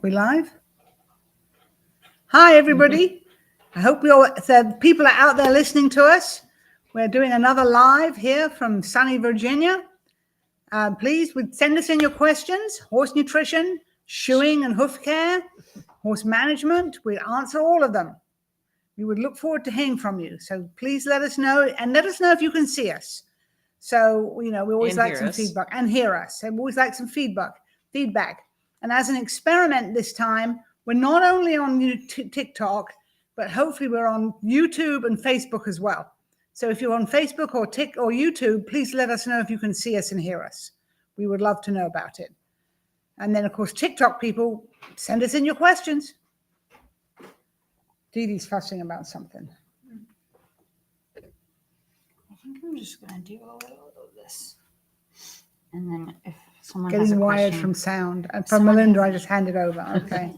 Are we live? Hi, everybody. I hope the people are out there listening to us. We're doing another live here from sunny Virginia. Please send us in your questions, horse nutrition, shoeing and hoof care, horse management. We'd answer all of them. We would look forward to hearing from you. So please let us know, and let us know if you can see us. So, we always like some feedback and hear us. And we always like some feedback. And as an experiment this time, we're not only on TikTok, but hopefully we're on YouTube and Facebook as well. So if you're on Facebook or YouTube, please let us know if you can see us and hear us. We would love to know about it. And then, of course, TikTok people, send us in your questions. Dee Dee's fussing about something. I think I'm just going to do a little of this. And then if someone Getting has a wired question, from sound. And from Melinda, I just handed over. Okay.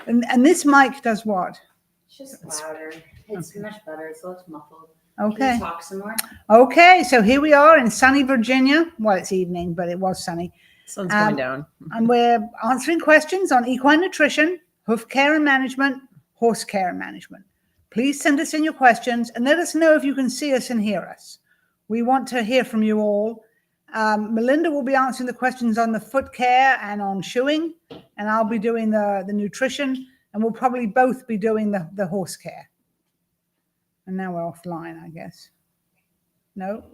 And this mic does what? It's just louder. It's much better. It's less muffled. Okay. Can you talk some more? Okay, so here we are in sunny Virginia. Well, it's evening, but it was sunny. Sun's going down. And we're answering questions on equine nutrition, hoof care and management, horse care and management. Please send us in your questions and let us know if you can see us and hear us. We want to hear from you all. Melinda will be answering the questions on the foot care and on shoeing, and I'll be doing the nutrition, and we'll probably both be doing the horse care. And now we're offline, I guess. No?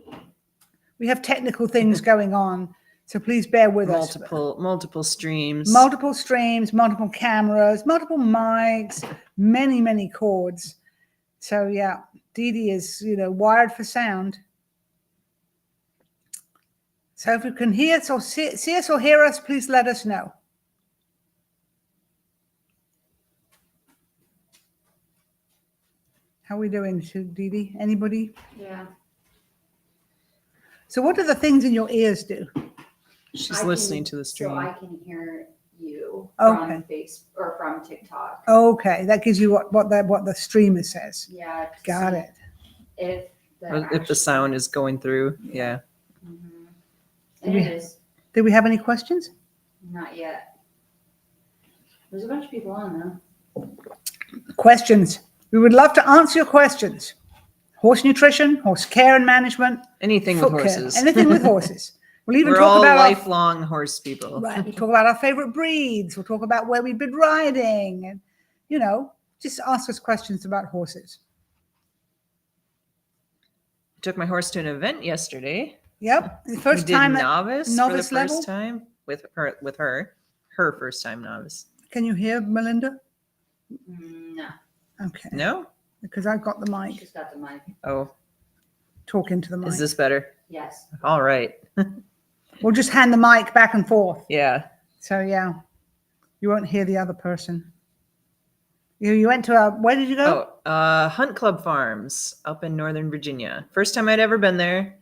We have technical things going on, so please bear with us. Multiple streams. Multiple streams, multiple cameras, multiple mics, many cords. So yeah, Dee Dee is, wired for sound. So if you can hear us or see us or hear us, please let us know. How are we doing, Dee Dee? Anybody? Yeah. So what do the things in your ears do? She's listening to the stream. So I can hear you Okay. from Facebook or from TikTok. Okay, that gives you what the streamer says. Yeah. Got it. If the sound is going through, yeah. Mm-hmm. And it is. Did we have any questions? Not yet. There's a bunch of people on though. Questions. We would love to answer your questions. Horse nutrition, horse care and management. Anything with foot care, horses. anything with horses. We'll even We're talk all about lifelong horse people. Right. We'll talk about our favorite breeds. We'll talk about where we've been riding, and just ask us questions about horses. I took my horse to an event yesterday. Yep. The first we time did at novice novice for the level? first time with her first time novice. Can you hear Melinda? No. Okay. No? Because I've got the mic. She's got the mic. Oh, Talk into the mic. is this better? Yes. All right. We'll just hand the mic back and forth. Yeah. So yeah, you won't hear the other person. You went to where did you go? Hunt Club Farms up in Northern Virginia. First time I'd ever been there.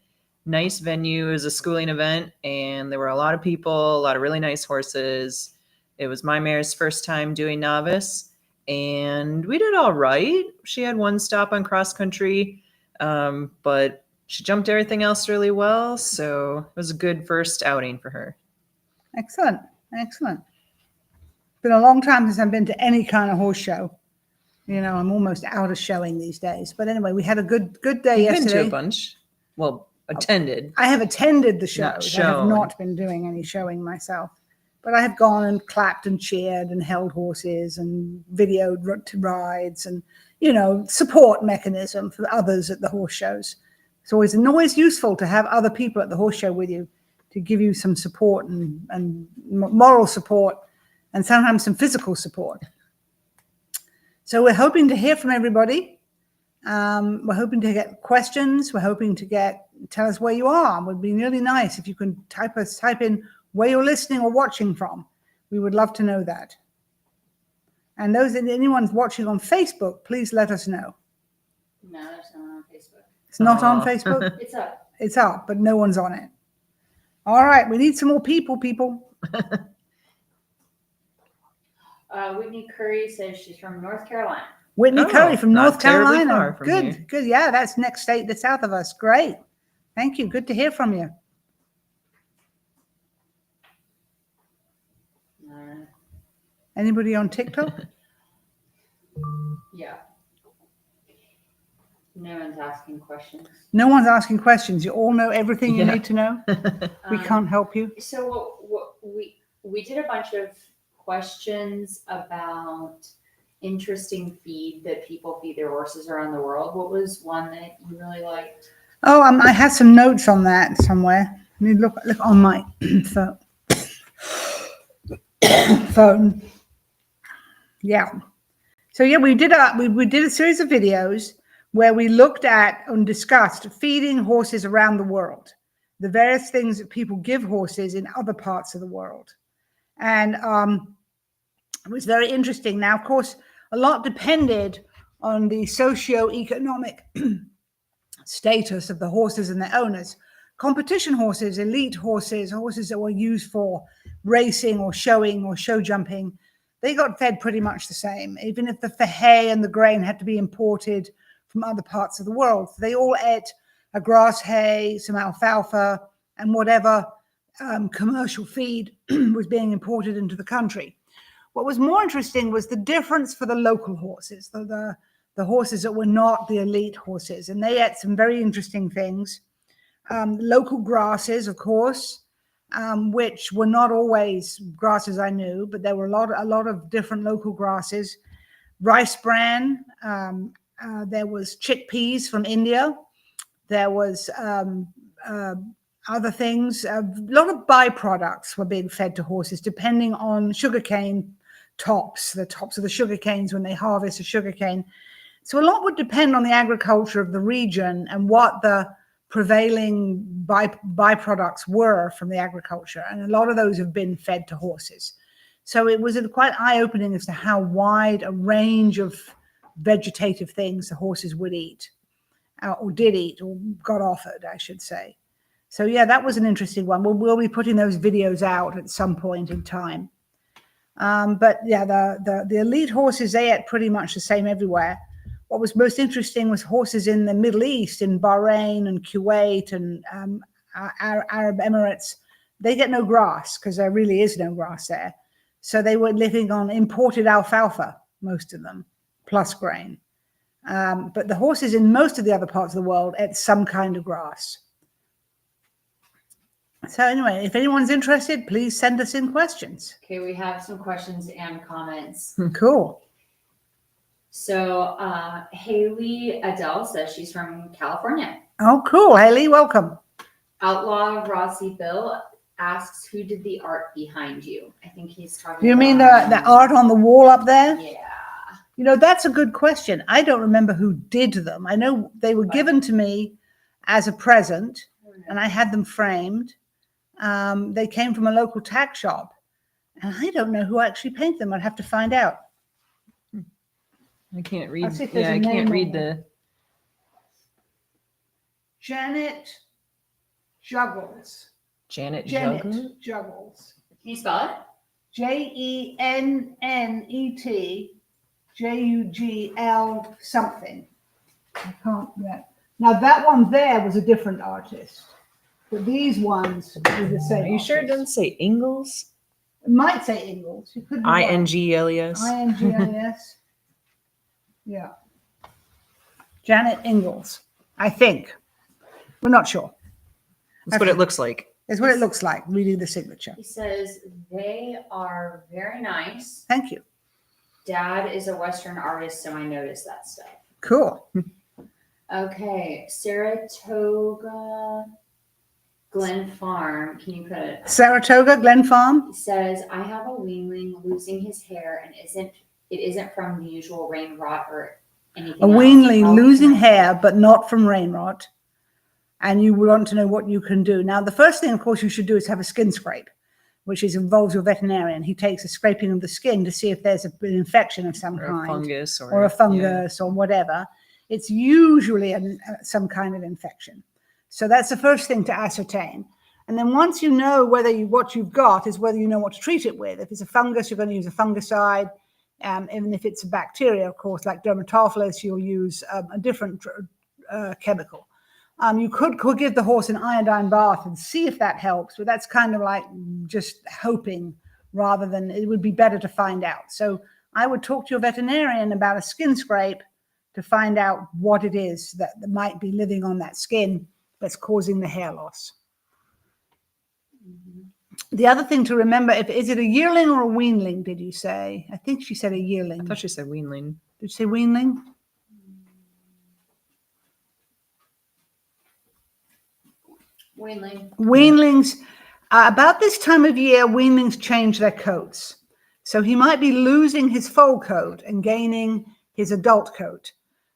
Nice venue. It was a schooling event, and there were a lot of people, a lot of really nice horses. It was my mare's first time doing novice, and we did all right. She had one stop on cross country, but she jumped everything else really well, so it was a good first outing for her. Excellent. It's been a long time since I've been to any kind of horse show. I'm almost out of showing these days. But anyway, we had a good day You've yesterday. been to a bunch. Well, attended. I have attended the shows. Not I have shown. not been doing any showing myself. But I have gone and clapped and cheered and held horses and videoed rides and, support mechanism for others at the horse shows. It's always useful to have other people at the horse show with you to give you some support and moral support and sometimes some physical support. So we're hoping to hear from everybody. We're hoping to get questions. We're hoping to tell us where you are. It would be really nice if you can type in where you're listening or watching from. We would love to know that. And anyone's watching on Facebook, please let us know. No, there's no one on Facebook. It's not on Facebook? It's up. It's up, but no one's on it. All right, we need some more people. Whitney Curry says she's from North Carolina. Whitney Curry from not North terribly Carolina. far from here. Good. Yeah, that's next state that's south of us. Great. Thank you. Good to hear from you. Anybody on TikTok? Yeah. No one's asking questions. No one's asking questions. You all know everything you Yeah. need to know. We can't help you. So what we did a bunch of questions about interesting feed that people feed their horses around the world. What was one that you really liked? Oh, I had some notes on that somewhere. Let me look on my phone. Yeah. So yeah, we did a series of videos where we looked at and discussed feeding horses around the world, the various things that people give horses in other parts of the world, and it was very interesting. Now, of course, a lot depended on the socio-economic status of the horses and their owners. Competition horses, elite horses, horses that were used for racing or showing or show jumping, they got fed pretty much the same, even if the hay and the grain had to be imported from other parts of the world. They all ate a grass hay, some alfalfa, and whatever commercial feed was being imported into the country. What was more interesting was the difference for the local horses, the horses that were not the elite horses, and they ate some very interesting things. Local grasses, of course, which were not always grasses I knew, but there were a lot of different local grasses. Rice bran, there was chickpeas from India. There was other things. A lot of byproducts were being fed to horses, depending on sugarcane tops, the tops of the sugar canes when they harvest a sugar cane. So a lot would depend on the agriculture of the region and what the prevailing byproducts were from the agriculture. And a lot of those have been fed to horses. So it was quite eye-opening as to how wide a range of vegetative things the horses would eat, or did eat, or got offered, I should say. So yeah, that was an interesting one. We'll be putting those videos out at some point in time. But yeah, the elite horses, they ate pretty much the same everywhere. What was most interesting was horses in the Middle East, in Bahrain and Kuwait and Arab Emirates. They get no grass because there really is no grass there. So they were living on imported alfalfa, most of them, plus grain. But the horses in most of the other parts of the world ate some kind of grass. So anyway, if anyone's interested, please send us in questions. Okay, we have some questions and comments. Cool. So Haley Adele says she's from California. Oh, cool. Haley, welcome. Outlaw Rossi Bill asks, who did the art behind you? I think he's talking You mean about the art on the wall up there? Yeah. You know, that's a good question. I don't remember who did them. I know they were given to me as a present, and I had them framed. They came from a local tack shop, and I don't know who actually painted them. I'd have to find out. I can't read. I'll see if there's Yeah, a I name can't on read there. the. Janet Juggles. Janet Janet Juggles? Juggles. Can you spell it? JENNETJUGL something. I can't read. Now that one there was a different artist, but these ones were the same. Are you sure it doesn't say Ingalls? It might say Ingalls. You could be right. INGLES. INGLES. Yeah. Janet Ingalls, I think. We're not sure. That's what it looks like. It's what it looks like reading the signature. He says, they are very nice. Thank you. Dad is a Western artist, so I noticed that stuff. Cool. Okay, Saratoga Glen Farm. Can you put it? Saratoga Glen Farm. He says, I have a weanling losing his hair and it isn't from the usual rain rot or anything A else. weanling How losing can I- hair, but not from rain rot. And you want to know what you can do. Now, the first thing, of course, you should do is have a skin scrape, which involves your veterinarian. He takes a scraping of the skin to see if there's an infection of some Or kind. a fungus. Or a fungus or whatever. It's usually some kind of infection. So that's the first thing to ascertain. And then once you know what you've got is whether you know what to treat it with. If it's a fungus, you're going to use a fungicide. Even if it's a bacteria, of course, like dermatophilus, you'll use a different chemical. You could give the horse an iodine bath and see if that helps, but that's kind of like just hoping rather than it would be better to find out. So I would talk to your veterinarian about a skin scrape to find out what it is that might be living on that skin that's causing the hair loss. The other thing to remember, is it a yearling or a weanling, did you say? I think she said a yearling. I thought she said weanling. Did you say weanling? Weanling. Weanlings, about this time of year, weanlings change their coats. So he might be losing his foal coat and gaining his adult coat.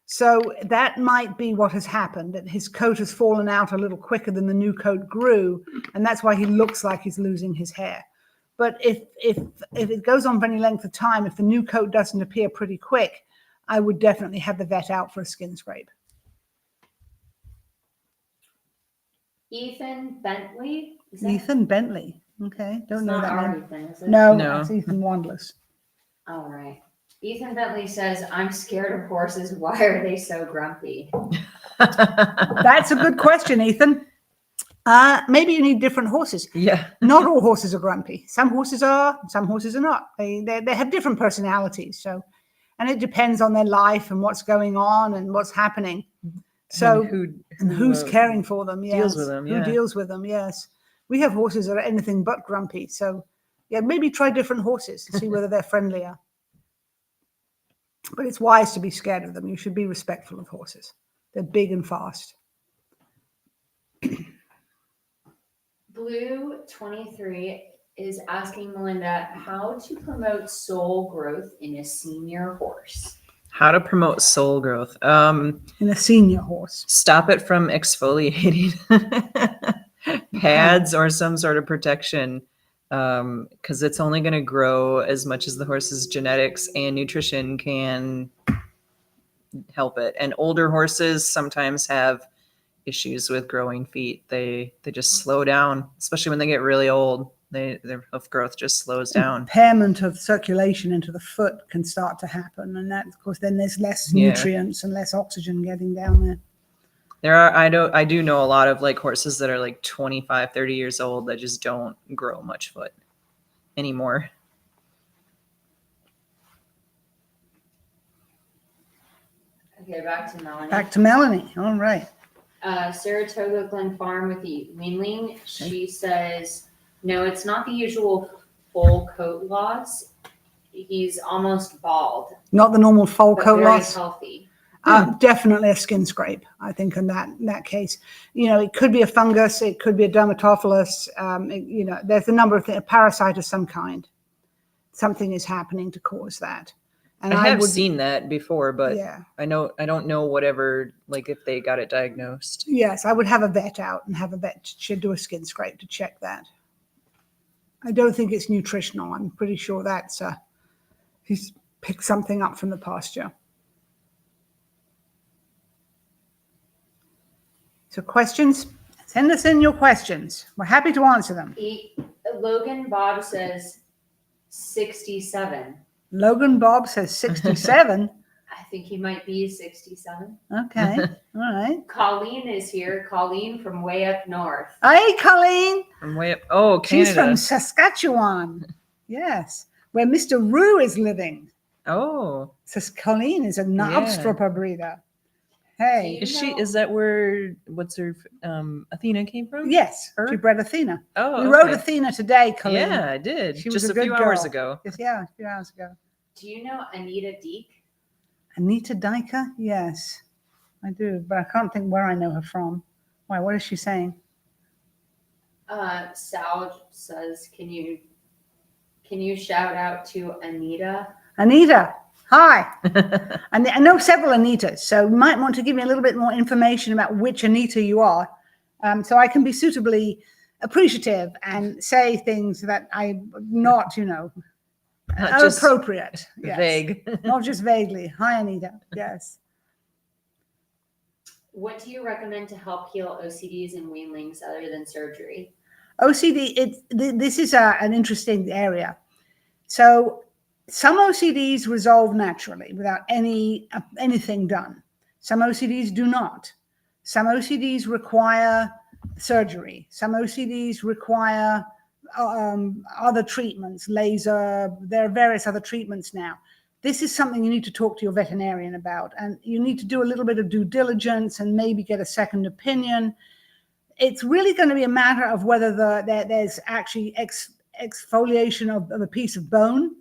So that might be what has happened, that his coat has fallen out a little quicker than the new coat grew, and that's why he looks like he's losing his hair. But if it goes on for any length of time, if the new coat doesn't appear pretty quick, I would definitely have the vet out for a skin scrape. Ethan Bentley. Is that- Ethan Bentley. Okay, don't It's know not that our name. Ethan, is it? No, No. that's Ethan Wandless. All right. Ethan Bentley says, I'm scared of horses. Why are they so grumpy? That's a good question, Ethan. Maybe you need different horses. Yeah. Not all horses are grumpy. Some horses are, some horses are not. They have different personalities. So, and it depends on their life and what's going on and what's happening. So, and who's caring for them? Yes. deals with them, Who yeah. deals with them? Yes. We have horses that are anything but grumpy. So, yeah, maybe try different horses to see whether they're friendlier. But it's wise to be scared of them. You should be respectful of horses. They're big and fast. Blue 23 is asking Melinda how to promote soul growth in a senior horse. How to promote soul growth. In a senior horse. Stop it from exfoliating. Pads or some sort of protection, because it's only going to grow as much as the horse's genetics and nutrition can help it. And older horses sometimes have issues with growing feet. They just slow down, especially when they get really old. Their hoof growth just slows down. Impairment of circulation into the foot can start to happen, and that, of course, then there's less nutrients and less oxygen getting down there. I do know a lot of like horses that are like 25, 30 years old that just don't grow much foot anymore. Okay, back to Melanie. Back to Melanie. All right. Saratoga Glen Farm with the weanling. She says, no, it's not the usual full coat loss. He's almost bald, Not the normal foal but coat very loss. healthy. Definitely a skin scrape, I think, in that case. You know, it could be a fungus, it could be a dermatophilus. You know, there's a number of things, a parasite of some kind. Something is happening to cause that. And I have would, seen that before, but yeah. I don't know whatever, like if they got it diagnosed. Yes, I would have a vet out and have a vet should do a skin scrape to check that. I don't think it's nutritional. I'm pretty sure that's he's picked something up from the pasture. So questions? Send us in your questions. We're happy to answer them. Logan Bob says 67. Logan Bob says 67. I think he might be 67. Okay. All right. Colleen is here. Colleen from way up north. Hey, Colleen. From way up, oh, Canada. She's from Saskatchewan. Yes. Where Mr. Rue is living. Oh, So Colleen is a Knobstrupper breeder. Hey. is that where, what's her, Athena came from? Yes. Her? She bred Athena. Oh, We rode okay. Athena today, Colleen. Yeah, I did. She was Just a a good few hours girl. ago. Yes, yeah, a few hours ago. Do you know Anita Deek? Anita Dyker? Yes, I do, but I can't think where I know her from. Why? What is she saying? Sal says, can you shout out to Anita? Anita, hi. And I know several Anitas, so you might want to give me a little bit more information about which Anita you are, so I can be suitably appreciative and say things that I'm not, Not just appropriate. Yes. vague. Not just vaguely. Hi, Anita. Yes. What do you recommend to help heal OCDs and weanlings other than surgery? OCD, this is an interesting area. So some OCDs resolve naturally without anything done. Some OCDs do not. Some OCDs require surgery. Some OCDs require other treatments, laser. There are various other treatments now. This is something you need to talk to your veterinarian about, and you need to do a little bit of due diligence and maybe get a second opinion. It's really going to be a matter of whether there's actually exfoliation of a piece of bone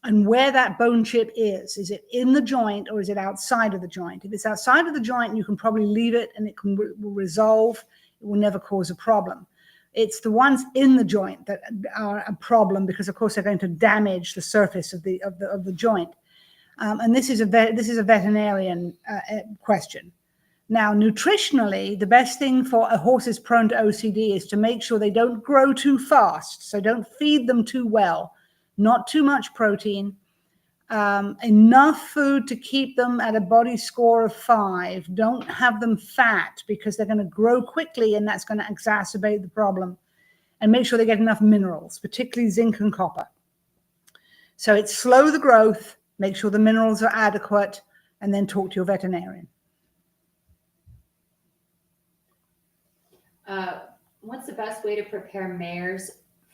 and where that bone chip is. Is it in the joint or is it outside of the joint? If it's outside of the joint, you can probably leave it and it will resolve. It will never cause a problem. It's the ones in the joint that are a problem because, of course, they're going to damage the surface of the joint. And this is a veterinarian question. Now, nutritionally, the best thing for a horse is prone to OCD is to make sure they don't grow too fast. So don't feed them too well, not too much protein, enough food to keep them at a body score of 5. Don't have them fat because they're going to grow quickly and that's going to exacerbate the problem. And make sure they get enough minerals, particularly zinc and copper. So it's slow the growth, make sure the minerals are adequate, and then talk to your veterinarian. What's the best way to prepare mares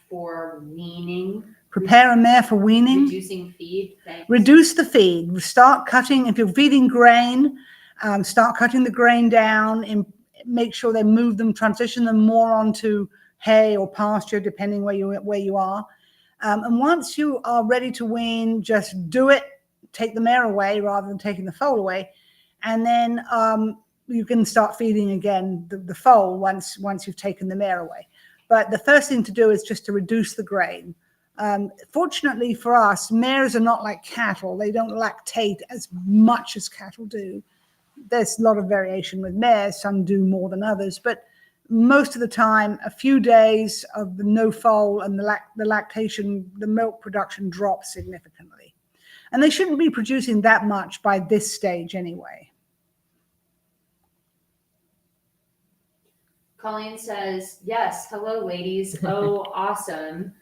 for weaning? Prepare a mare for weaning. Reducing feed. Thanks. Reduce the feed. Start cutting. If you're feeding grain, start cutting the grain down and make sure they move them, transition them more onto hay or pasture, depending where you are. And once you are ready to wean, just do it. Take the mare away rather than taking the foal away, and then you can start feeding again the foal once you've taken the mare away. But the first thing to do is just to reduce the grain. Fortunately for us, mares are not like cattle. They don't lactate as much as cattle do. There's a lot of variation with mares. Some do more than others, but most of the time, a few days of the no foal and the lactation, the milk production drops significantly. And they shouldn't be producing that much by this stage anyway. Colleen says, yes, hello, ladies. Oh, awesome.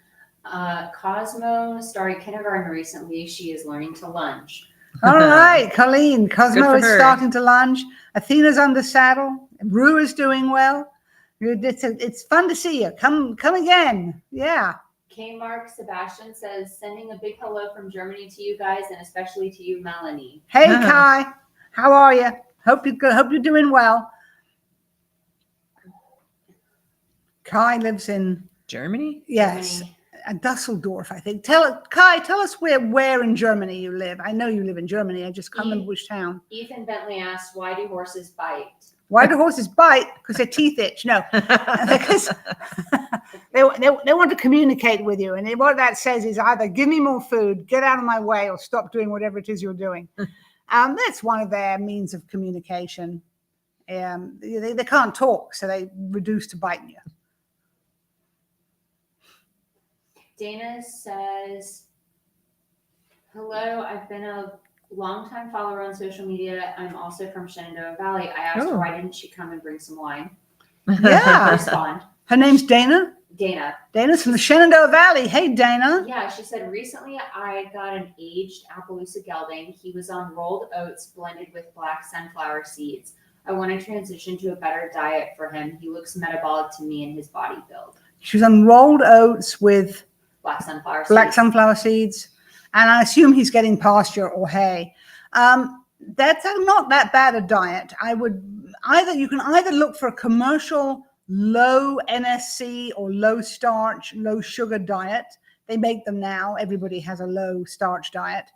Cosmo started kindergarten recently. She is learning to lunge. All right, Colleen. Cosmo is her. starting to lunge. Athena's under saddle. Rue is doing well. It's fun to see you. Come again. Yeah. Mark Sebastian says, sending a big hello from Germany to you guys, and especially to you, Melanie. Hey, Kai. How are you? Hope you're doing well. Kai lives in Germany? Yes. Germany. Dusseldorf, I think. Kai, tell us where in Germany you live. I know you live in Germany. I just can't remember which town. Ethan Bentley asked, why do horses bite? Why do horses bite? Because their teeth itch. No, because they want to communicate with you. And what that says is either give me more food, get out of my way, or stop doing whatever it is you're doing. That's one of their means of communication. They can't talk, so they reduce to biting you. Dana says, hello, I've been a longtime follower on social media. I'm also from Shenandoah Valley. I asked her, why didn't she come and bring some wine? Yeah. Respond. Her name's Dana? Dana. Dana's from the Shenandoah Valley. Hey, Dana. Yeah, she said, recently I got an aged Appaloosa gelding. He was on rolled oats blended with black sunflower seeds. I want to transition to a better diet for him. He looks metabolic to me in his body build. She was on rolled oats with black sunflower seeds. And I assume he's getting pasture or hay. That's not that bad a diet. You can either look for a commercial low NSC or low starch, low sugar diet. They make them now. Everybody has a low starch diet,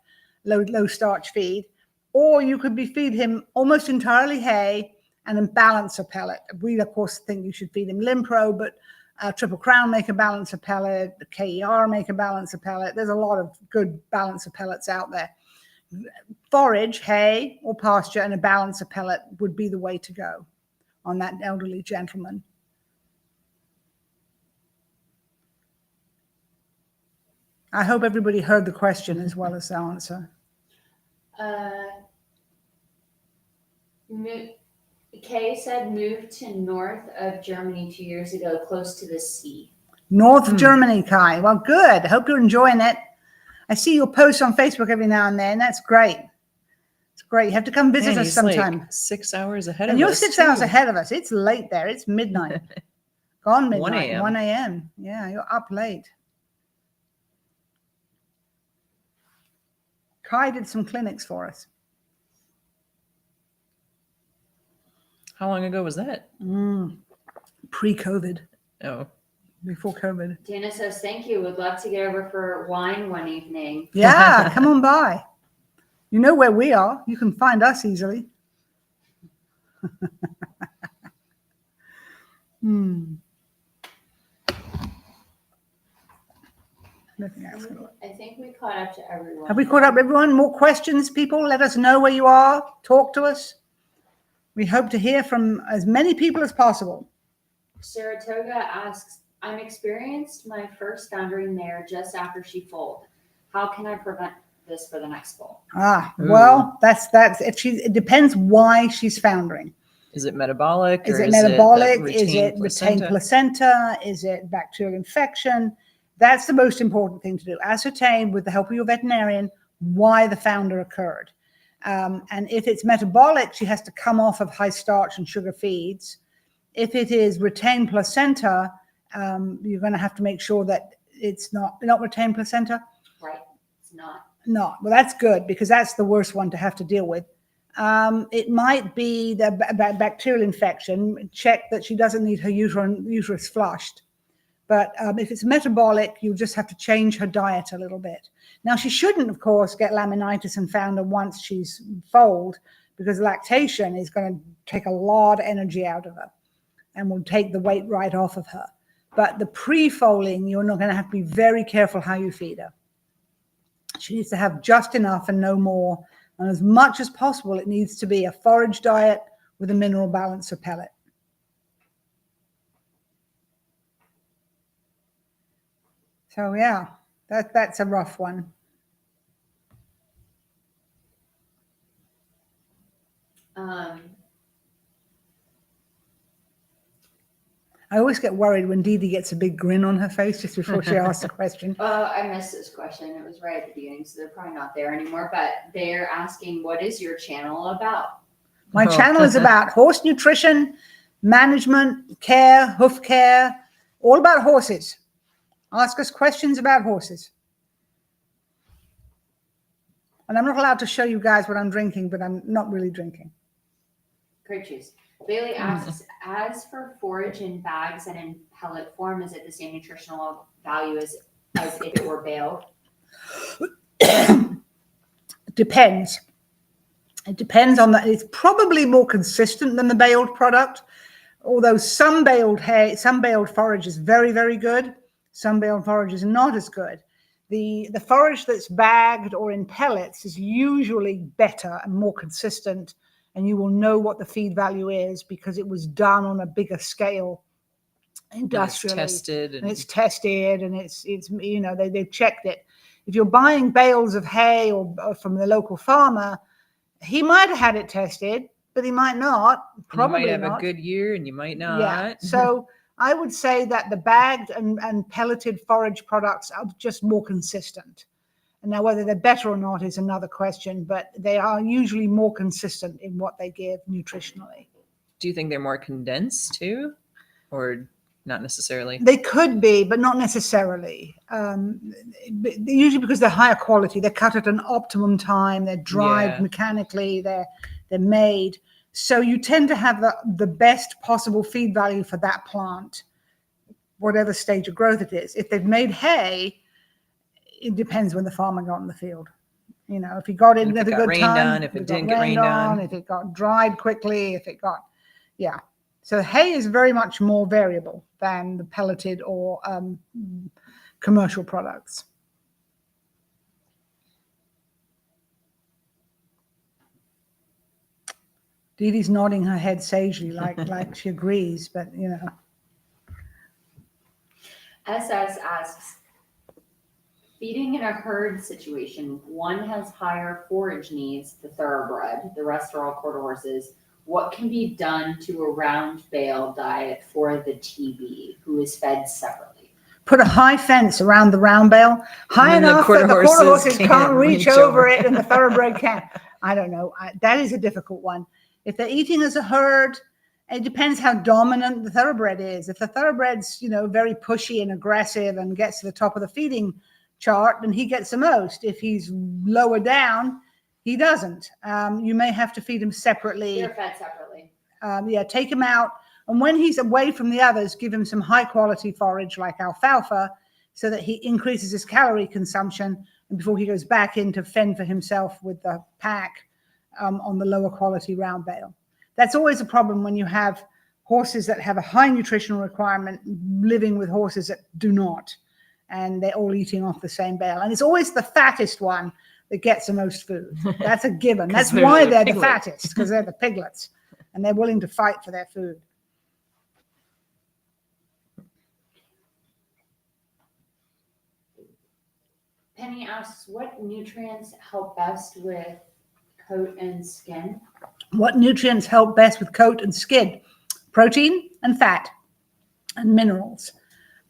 low starch feed. Or you could feed him almost entirely hay and then balancer pellet. We, of course, think you should feed him Limpro, but Triple Crown make a balancer pellet. The KER make a balancer pellet. There's a lot of good balancer pellets out there. Forage, hay, or pasture, and a balancer pellet would be the way to go on that elderly gentleman. I hope everybody heard the question as well as the answer. Kay said moved to north of Germany 2 years ago, close to the sea. North of Germany, Kai. Well, good. I hope you're enjoying it. I see your posts on Facebook every now and then. That's great. It's great. You have to come visit us sometime. Like 6 hours ahead of us. And you're 6 hours ahead of us. It's late there. It's midnight. Gone midnight, 1 a.m. 1 a.m. Yeah, you're up late. Kai did some clinics for us. How long ago was that? Pre-COVID, Oh, before COVID. Dana says, thank you. Would love to get over for wine one evening. Yeah, come on by. You know where we are. You can find us easily. Nothing else. I think we caught up to everyone. Have we caught up, everyone? More questions, people? Let us know where you are. Talk to us. We hope to hear from as many people as possible. Saratoga asks, I'm experienced my first foundering mare just after she foaled. How can I prevent this for the next foal? Well, that's it depends why she's foundering. is it metabolic? Is or it metabolic? that Is it retained placenta? Is it bacterial infection? That's the most important thing to do. Ascertain with the help of your veterinarian why the founder occurred. And if it's metabolic, she has to come off of high starch and sugar feeds. If it is retained placenta, you're going to have to make sure that it's not retained placenta. Right. It's not. Not. Well, that's good because that's the worst one to have to deal with. It might be the bacterial infection. Check that she doesn't need her uterus flushed. But if it's metabolic, you just have to change her diet a little bit. Now, she shouldn't, of course, get laminitis and founder once she's foaled because lactation is going to take a lot of energy out of her and will take the weight right off of her. But the pre-foaling, you're not going to have to be very careful how you feed her. She needs to have just enough and no more. And as much as possible, it needs to be a forage diet with a mineral balancer pellet. So yeah, that's a rough one. I always get worried when Dee Dee gets a big grin on her face just before she asks a question. I missed this question. It was right at the beginning, so they're probably not there anymore. But they're asking, what is your channel about? My channel is about horse nutrition, management, care, hoof care, all about horses. Ask us questions about horses. And I'm not allowed to show you guys what I'm drinking, but I'm not really drinking. Great choice. Bailey asks, as for forage in bags and in pellet form, is it the same nutritional value as if it were baled? Depends. It depends on that. It's probably more consistent than the baled product, although some baled forage is very, very good. Some baled forage is not as good. The forage that's bagged or in pellets is usually better and more consistent, and you will know what the feed value is because it was done on a bigger scale industrially. It's tested and it's you know, they've checked it. If you're buying bales of hay or from the local farmer, he might have had it tested, but he might not. Probably you might have not. a good year and you might not. Yeah. So I would say that the bagged and pelleted forage products are just more consistent. And now whether they're better or not is another question, but they are usually more consistent in what they give nutritionally. Do you think they're more condensed too, or not necessarily? They could be, but not necessarily. Usually because they're higher quality, they're cut at an optimum time, they're dried mechanically, they're made. So you tend to have the best possible feed value for that plant, whatever stage of growth it is. If they've made hay, it depends when the farmer got in the field. You know, if he got in at a good time, if it didn't get rained on, if it got dried quickly, if it got, yeah. So hay is very much more variable than the pelleted or commercial products. Dee Dee's nodding her head sagely, like she agrees, but you know. SS asks, feeding in a herd situation, one has higher forage needs, the thoroughbred, the rest are all quarter horses. What can be done to a round bale diet for the TB who is fed separately? Put a high fence around the round bale, high enough that the quarter horses can't reach over it and the thoroughbred can. I don't know. That is a difficult one. If they're eating as a herd It depends how dominant the thoroughbred is. If the thoroughbred's, very pushy and aggressive and gets to the top of the feeding chart, then he gets the most. If he's lower down, he doesn't. You may have to feed him separately. They're fed separately. Take him out. And when he's away from the others, give him some high quality forage like alfalfa so that he increases his calorie consumption, and before he goes back in to fend for himself with the pack on the lower quality round bale. That's always a problem when you have horses that have a high nutritional requirement living with horses that do not, and they're all eating off the same bale. And it's always the fattest one that gets the most food. That's a given. That's why they're the fattest, because they're the piglets and they're willing to fight for their food. Penny asks, what nutrients help best with coat and skin? What nutrients help best with coat and skin? Protein and fat and minerals,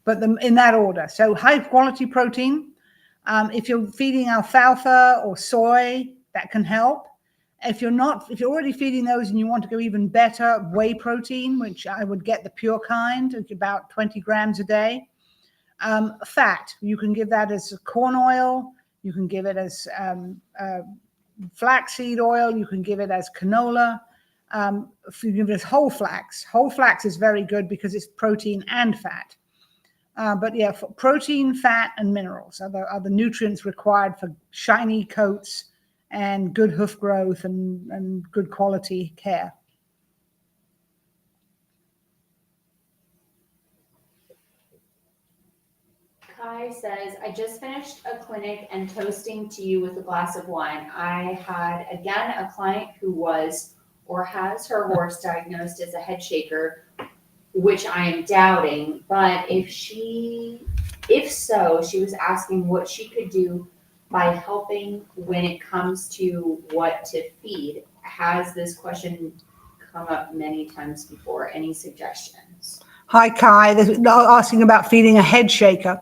but in that order. So high quality protein. If you're feeding alfalfa or soy, that can help. If you're already feeding those and you want to go even better, whey protein, which I would get the pure kind, about 20 grams a day. Fat, you can give that as corn oil. You can give it as flaxseed oil. You can give it as canola. If you give it as whole flax is very good because it's protein and fat. But yeah, for protein, fat, and minerals are the nutrients required for shiny coats and good hoof growth and good quality care. Kai says, I just finished a clinic and toasting to you with a glass of wine. I had, again, a client who was or has her horse diagnosed as a head shaker, which I am doubting. But if so, she was asking what she could do by helping when it comes to what to feed. Has this question come up many times before? Any suggestions? Hi, Kai. They're asking about feeding a head shaker.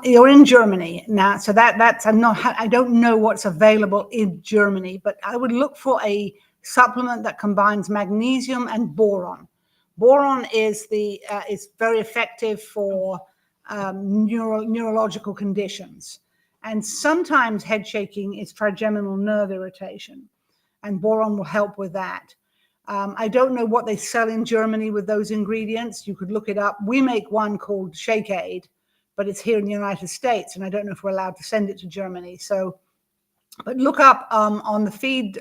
You're in Germany now, so I don't know what's available in Germany, but I would look for a supplement that combines magnesium and boron. Boron is very effective for neurological conditions, and sometimes head shaking is trigeminal nerve irritation, and boron will help with that. I don't know what they sell in Germany with those ingredients. You could look it up. We make one called Shake Aid, but it's here in the United States, and I don't know if we're allowed to send it to Germany. So, but look up on the feed,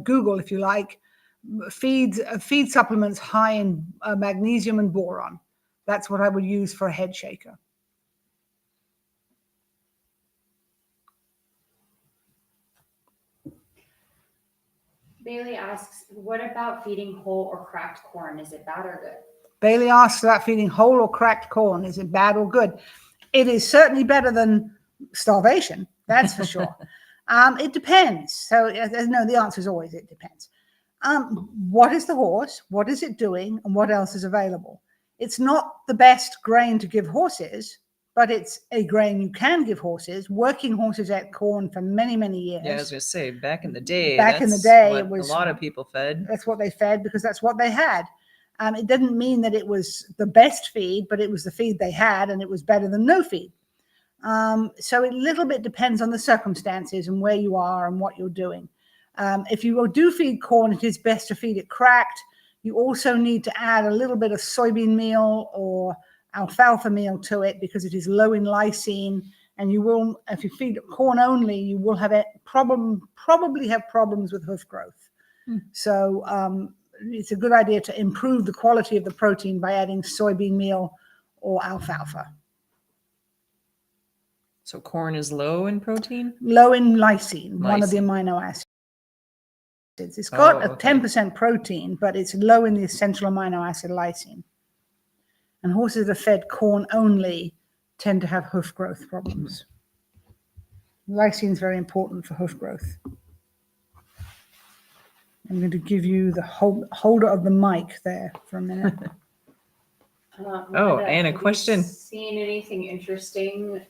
Google if you like, feed supplements high in magnesium and boron. That's what I would use for a head shaker. Bailey asks, what about feeding whole or cracked corn? Is it bad or good? Bailey asks about feeding whole or cracked corn. Is it bad or good? It is certainly better than starvation. That's for sure. It depends. So the answer is always it depends. What is the horse? What is it doing? And what else is available? It's not the best grain to give horses, but it's a grain you can give horses. Working horses ate corn for many, many years. Yeah, I was going to say, back in the day, it was a lot of people fed. That's what they fed because that's what they had. It didn't mean that it was the best feed, but it was the feed they had, and it was better than no feed. So it a little bit depends on the circumstances and where you are and what you're doing. If you do feed corn, it is best to feed it cracked. You also need to add a little bit of soybean meal or alfalfa meal to it because it is low in lysine, and you will, if you feed corn only, you will have probably have problems with hoof growth. So it's a good idea to improve the quality of the protein by adding soybean meal or alfalfa. So corn is low in protein? Low in lysine, one of the amino acids. It's got a 10% protein, but it's low in the essential amino acid lysine. And horses that are fed corn only tend to have hoof growth problems. Lysine is very important for hoof growth. I'm going to give you the holder of the mic there for a minute. And a question. Seen anything interesting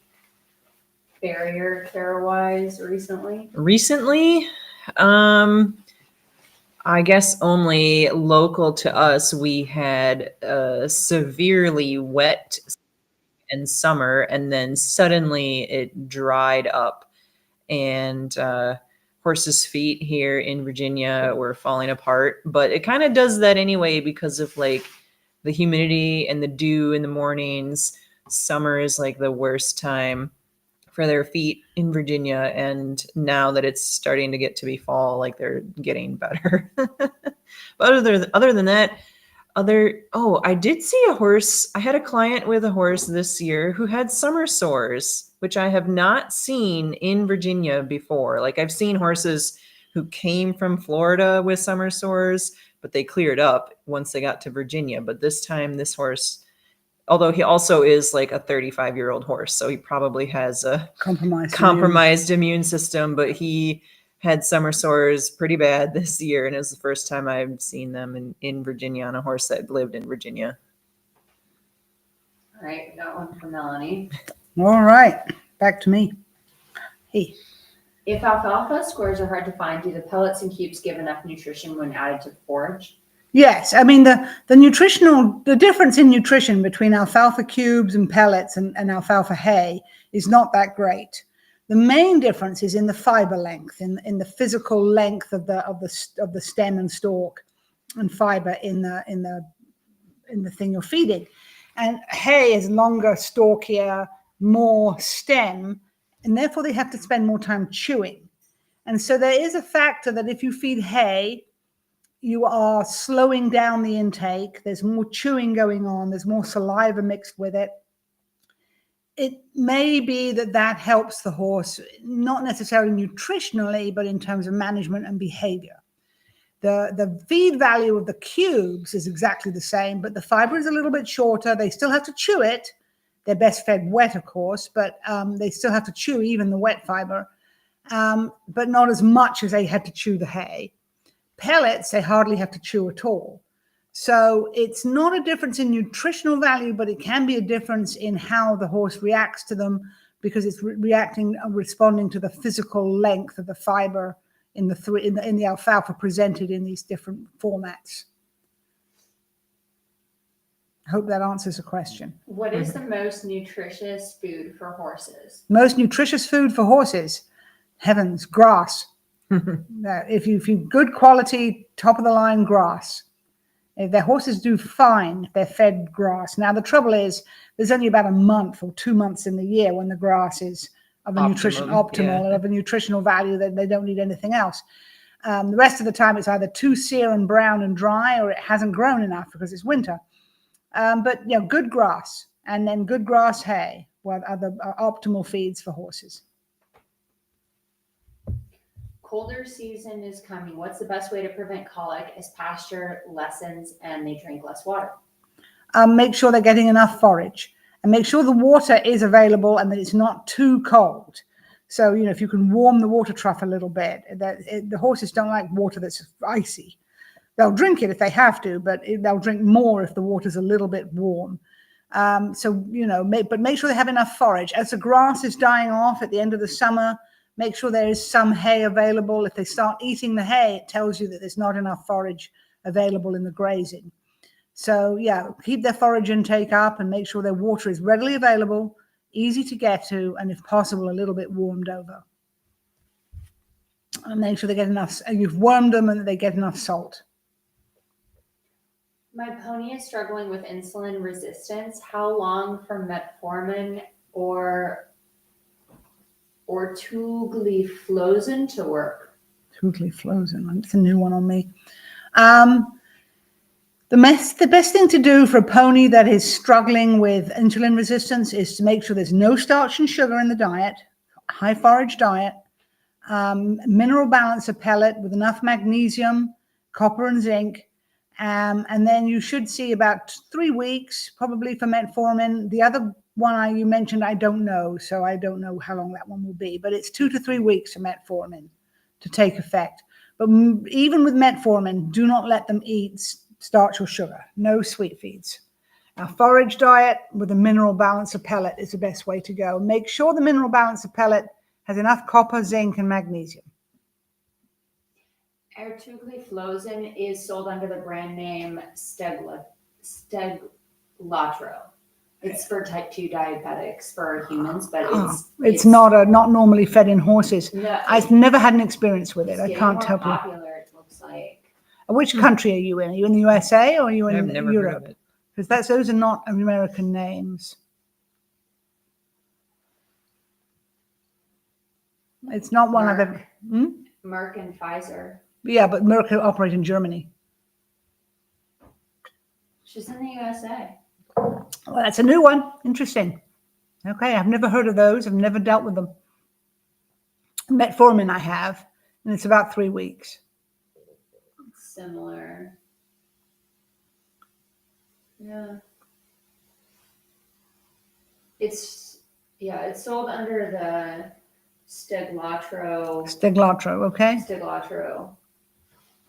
barrier care wise recently? Recently, I guess only local to us, we had a severely wet in summer, and then suddenly it dried up, and horses' feet here in Virginia were falling apart. But it kind of does that anyway because of like the humidity and the dew in the mornings. Summer is like the worst time for their feet in Virginia, and now that it's starting to get to be fall, like they're getting better. But other than that, I did see a horse. I had a client with a horse this year who had summer sores, which I have not seen in Virginia before. Like I've seen horses who came from Florida with summer sores, but they cleared up once they got to Virginia. But this time, this horse, although he also is like a 35-year-old horse, so he probably has a compromised immune system, but he had summer sores pretty bad this year, and it was the first time I've seen them in Virginia on a horse that lived in Virginia. All right, we got one from Melanie. All right, back to me. Hey. If alfalfa squares are hard to find, do the pellets and cubes give enough nutrition when added to forage? Yes, I mean the difference in nutrition between alfalfa cubes and pellets and alfalfa hay is not that great. The main difference is in the fiber length, in the physical length of the stem and stalk, and fiber in the thing you're feeding. And hay is longer, stalkier, more stem, and therefore they have to spend more time chewing. And so there is a factor that if you feed hay, you are slowing down the intake. There's more chewing going on. There's more saliva mixed with it. It may be that helps the horse, not necessarily nutritionally, but in terms of management and behavior. The feed value of the cubes is exactly the same, but the fiber is a little bit shorter. They still have to chew it. They're best fed wet, of course, but they still have to chew even the wet fiber, but not as much as they had to chew the hay. Pellets, they hardly have to chew at all. So it's not a difference in nutritional value, but it can be a difference in how the horse reacts to them, because it's responding to the physical length of the fiber in the alfalfa presented in these different formats. I hope that answers the question. What is the most nutritious food for horses? Most nutritious food for horses? Heavens, grass. If you good quality, top of the line grass. If their horses do fine if they're fed grass. Now the trouble is there's only about a month or 2 months in the year when the grass is of a optimal of a nutritional value that they don't need anything else. The rest of the time it's either too sere and brown and dry, or it hasn't grown enough because it's winter. But good grass, and then good grass hay are the optimal feeds for horses. Colder season is coming. What's the best way to prevent colic as pasture lessens and they drink less water? Make sure they're getting enough forage, and make sure the water is available and that it's not too cold. So, if you can warm the water trough a little bit, the horses don't like water that's icy. They'll drink it if they have to, but they'll drink more if the water's a little bit warm. But make sure they have enough forage. As the grass is dying off at the end of the summer, make sure there is some hay available. If they start eating the hay, it tells you that there's not enough forage available in the grazing. So, keep their forage intake up and make sure their water is readily available, easy to get to, and if possible, a little bit warmed over. And make sure they get enough, you've warmed them and that they get enough salt. My pony is struggling with insulin resistance. How long for metformin or tugliflozin to work? Tugliflozin, it's a new one on me. The best thing to do for a pony that is struggling with insulin resistance is to make sure there's no starch and sugar in the diet, high forage diet, mineral balance of pellet with enough magnesium, copper and zinc, and then you should see about 3 weeks probably for metformin. The other one you mentioned, I don't know, so I don't know how long that one will be, but it's 2 to 3 weeks for metformin to take effect. But even with metformin, do not let them eat starch or sugar, no sweet feeds. A forage diet with a mineral balance of pellet is the best way to go. Make sure the mineral balance of pellet has enough copper, zinc, and magnesium. Ertugliflozin is sold under the brand name Steglatro. It's for type 2 diabetics for humans, but It's not normally fed in horses. no, I've never had an experience with it. it's I getting can't more tell you. popular, it looks like. Which country are you in? Are you in the USA or are you I've in never heard Europe? of it. Because those are not American names. It's not one I've ever. Merck and Pfizer. Yeah, but Merck operate in Germany. She's in the USA. Well, that's a new one. Interesting. Okay, I've never heard of those. I've never dealt with them. Metformin I have, and it's about 3 weeks. Similar. Yeah. It's sold under the Steglatro. Okay. Steglatro.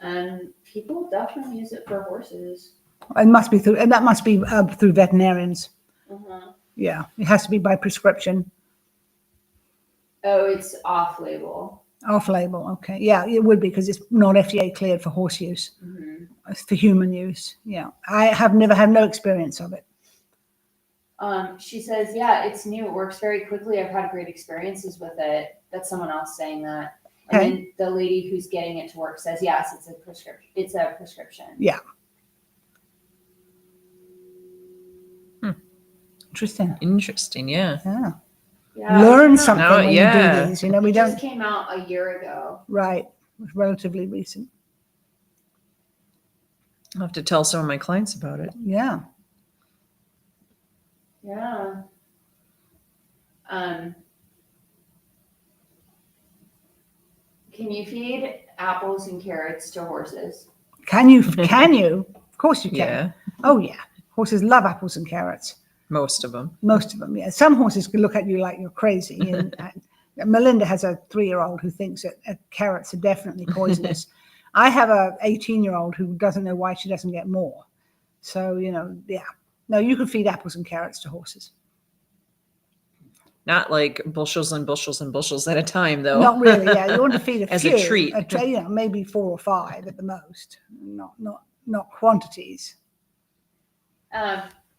And people definitely use it for horses. It must be through, and that must be through veterinarians. Uh-huh. Yeah, it has to be by prescription. Oh, it's off-label. Off-label, okay. Yeah, it would be because it's not FDA cleared for horse use. Mm-hmm. It's for human use. Yeah, I have never had no experience of it. She says, yeah, it's new. It works very quickly. I've had great experiences with it. That's someone else saying that. And Okay. then the lady who's getting it to work says, yes, it's a prescription. It's a prescription. Yeah. Interesting. Interesting, yeah. Yeah. Yeah, Learn it came something No, when yeah. you do these. You know, we It don't. just came out a year ago. Right. It's relatively recent. I'll have to tell some of my clients about it. Yeah. Yeah. Can you feed apples and carrots to horses? Can you? Can you? Of course you can. Yeah, Oh yeah. Horses love apples and carrots. most of them. Most of them, yeah. Some horses can look at you like you're crazy. And Melinda has a 3-year-old who thinks that carrots are definitely poisonous. I have a 18-year-old who doesn't know why she doesn't get more. So, you know, yeah. No, you can feed apples and carrots to horses. Not like bushels and bushels and bushels at a time, though. Not really, yeah. You want to feed a As few. a treat. You know, maybe 4 or 5 at the most. Not quantities.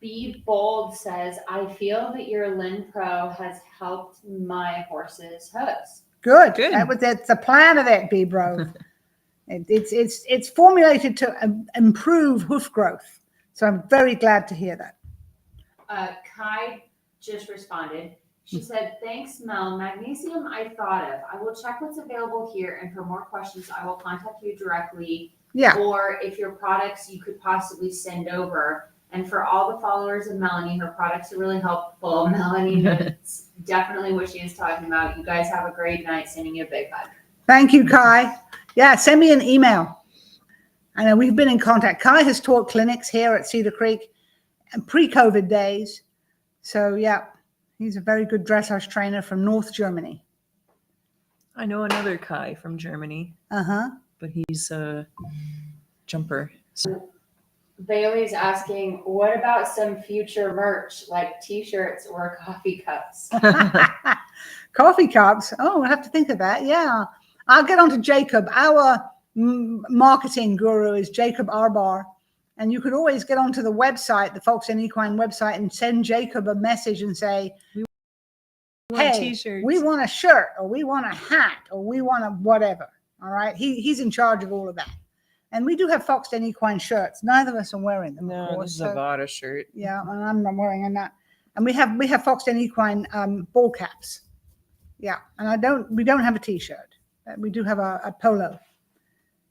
Be Bold says, I feel that your Lin Pro has helped my horse's hooves. Good. Good. That's the plan of it, B-Bro. It's formulated to improve hoof growth. So I'm very glad to hear that. Kai just responded. She said, thanks, Mel. Magnesium I thought of. I will check what's available here, and for more questions, I will contact you directly. Yeah. Or if your products you could possibly send over. And for all the followers of Melanie, her products are really helpful. Melanie knows definitely what she is talking about. You guys have a great night. Sending you a big hug. Thank you, Kai. Yeah, send me an email. I know we've been in contact. Kai has taught clinics here at Cedar Creek and pre-COVID days. So yeah, he's a very good dressage trainer from North Germany. I know another Kai from Germany, Uh-huh. but he's a jumper. So Bailey's asking, what about some future merch like t-shirts or coffee cups? Coffee cups. Oh, I have to think of that. Yeah. I'll get on to Jacob. Our marketing guru is Jacob Arbar. And you could always get onto the website, the Fox and Equine website, and send Jacob a message and say, hey, t-shirts. we want a shirt, or we want a hat, or we want a whatever. All right. He's in charge of all of that. And we do have Fox and Equine shirts. Neither of us are wearing them. No, of course, this is a Vada shirt. yeah, and I'm not wearing that. And we have Fox and Equine ball caps. Yeah, and we don't have a t-shirt. We do have a polo.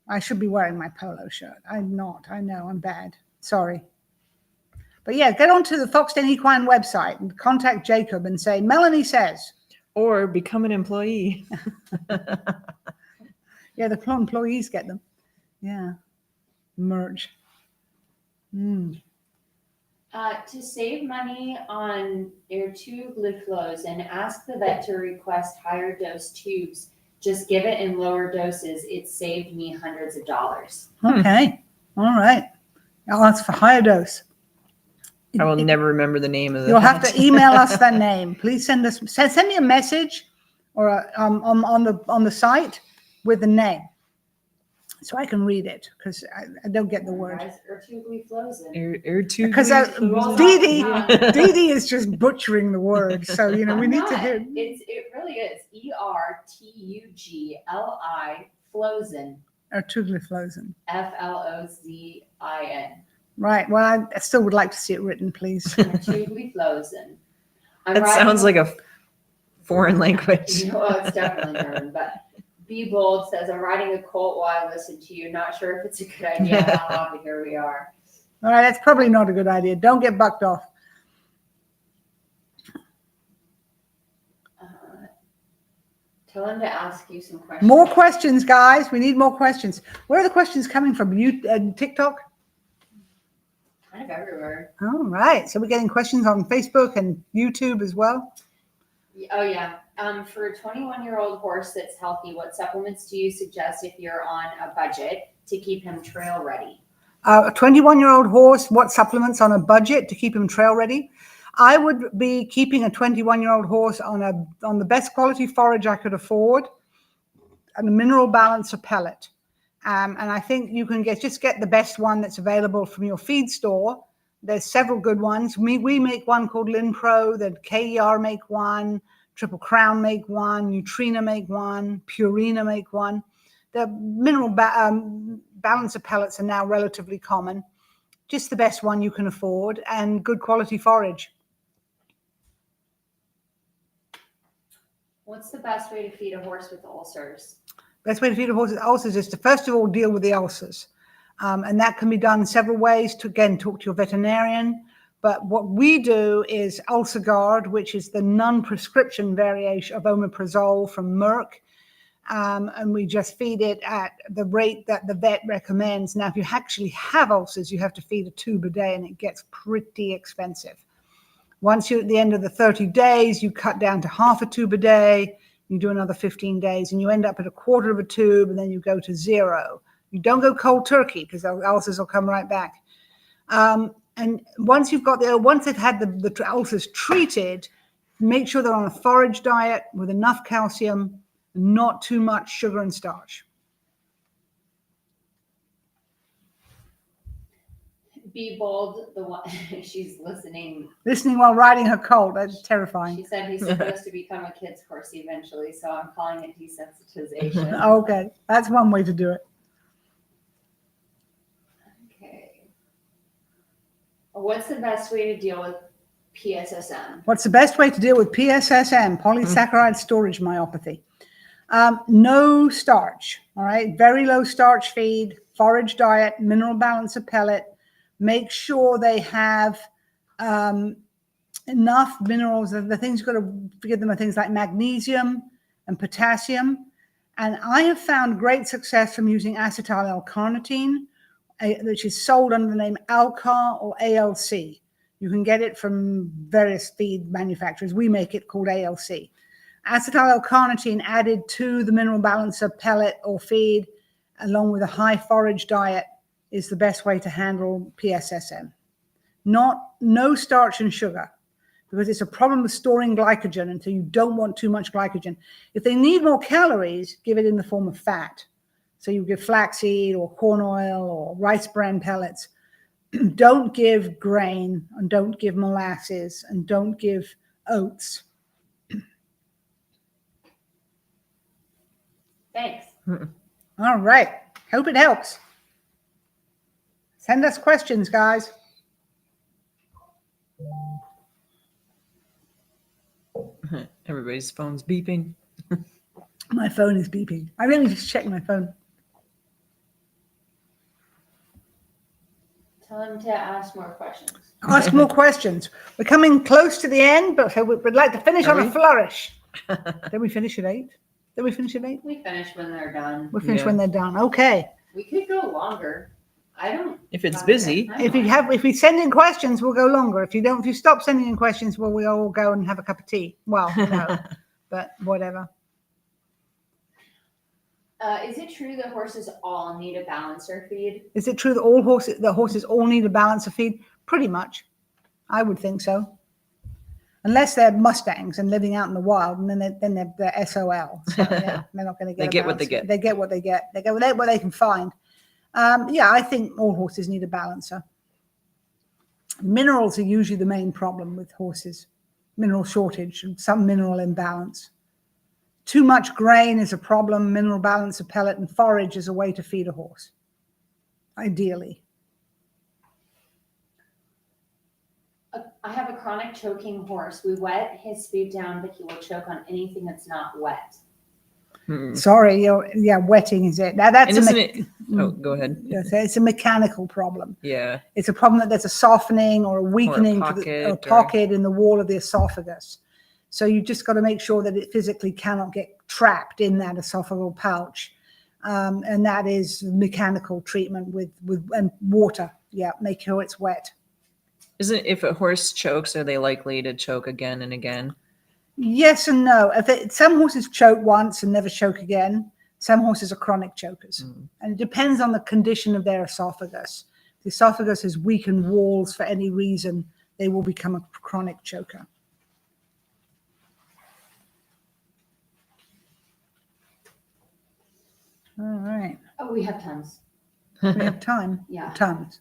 I should be wearing my polo shirt. I'm not. I know I'm bad. Sorry. But yeah, get onto the Fox and Equine website and contact Jacob and say, Melanie says. Or become an employee. Yeah, the employees get them. Yeah. Merch. To save money on ertugliflozin, ask the vet to request higher dose tubes. Just give it in lower doses. It saved me hundreds of dollars. Okay. All right. I'll ask for higher dose. I will never remember the name of the You'll have to email us that name. Please send me a message or on the site with the name. so I can read it because I don't get the word. Guys, Ertugli flows in. Because Dee Dee is just butchering the word. So, we I'm need not. to hear. It really is. ERTUGLI Flosin. Ertugli Flosin. FLOZIN. Right. Well, I still would like to see it written, please. Ertugli Flosin. That sounds like a foreign language. It's definitely German, but Be Bold says, I'm riding a colt while I listen to you. Not sure if it's a good idea. But here we are. All right. That's probably not a good idea. Don't get bucked off. Tell him to ask you some questions. More questions, guys. We need more questions. Where are the questions coming from? You TikTok? Kind of everywhere. All right. So we're getting questions on Facebook and YouTube as well. Oh, yeah. For a 21-year-old horse that's healthy, what supplements do you suggest if you're on a budget to keep him trail ready? A 21-year-old horse, what supplements on a budget to keep him trail ready? I would be keeping a 21-year-old horse on the best quality forage I could afford and a mineral balancer pellet. And I think you can get the best one that's available from your feed store. There's several good ones. We make one called Linpro, the KER make one, Triple Crown make one, Nutrina make one, Purina make one. The mineral balancer pellets are now relatively common. Just the best one you can afford and good quality forage. What's the best way to feed a horse with ulcers? Best way to feed a horse with ulcers is to first of all deal with the ulcers. And that can be done several ways. To again, talk to your veterinarian. But what we do is UlcerGuard, which is the non-prescription variation of omeprazole from Merck. And we just feed it at the rate that the vet recommends. Now, if you actually have ulcers, you have to feed a tube a day, and it gets pretty expensive. Once you're at the end of the 30 days, you cut down to half a tube a day. You do another 15 days, and you end up at a quarter of a tube, and then you go to 0. You don't go cold turkey because the ulcers will come right back. And once they've had the ulcers treated, make sure they're on a forage diet with enough calcium, not too much sugar and starch. Be Bold, the one she's listening. Listening while riding her colt, that's terrifying. She said he's supposed to become a kid's horse eventually, so I'm calling it desensitization. Okay, that's one way to do it. Okay. What's the best way to deal with PSSM? What's the best way to deal with PSSM, polysaccharide storage myopathy? No starch, all right? Very low starch feed, forage diet, mineral balancer pellet. Make sure they have enough minerals. The things you've got to give them are things like magnesium and potassium. And I have found great success from using acetyl L-carnitine, which is sold under the name Alcar or ALC. You can get it from various feed manufacturers. We make it called ALC. Acetyl L-carnitine added to the mineral balancer pellet or feed, along with a high forage diet, is the best way to handle PSSM. No starch and sugar, because it's a problem with storing glycogen, and so you don't want too much glycogen. If they need more calories, give it in the form of fat. So you give flaxseed or corn oil or rice bran pellets. Don't give grain, and don't give molasses, and don't give oats. Thanks. All right. Hope it helps. Send us questions, guys. Everybody's phone's beeping. My phone is beeping. I really just checked my phone. Tell him to ask more questions. Ask more questions. We're coming close to the end, but we'd like to finish on a flourish. Did we finish at 8? Did we finish at 8? We finish when they're done. We'll finish when they're done. Okay. We could go longer. I don't. If it's busy. If we send in questions, we'll go longer. If you stop sending in questions, well, we'll all go and have a cup of tea. Well, no, but whatever. Is it true that horses all need a balancer feed? Is it true that horses all need a balancer feed? Pretty much. I would think so. unless they're Mustangs and living out in the wild, and then they're SOL. So, yeah, they're not going to get. They get what they get. They get what they get. They get what they can find. Yeah, I think all horses need a balancer. Minerals are usually the main problem with horses. Mineral shortage and some mineral imbalance. Too much grain is a problem. Mineral balance of pellet and forage is a way to feed a horse, ideally. I have a chronic choking horse. We wet his food down, but he will choke on anything that's not wet. Sorry, wetting is it. Now that's go ahead. Yes, it's a mechanical problem. Yeah. It's a problem that there's a softening or a weakening or a pocket in the wall of the esophagus. So you just got to make sure that it physically cannot get trapped in that esophageal pouch. And that is mechanical treatment with and water. Yeah, make sure it's wet. Isn't if a horse chokes, are they likely to choke again and again? Yes and no. Some horses choke once and never choke again. Some horses are chronic chokers. And it depends on the condition of their esophagus. If the esophagus has weakened walls for any reason, they will become a chronic choker. All right. Oh, we have tons. We have time. Yeah. Tons.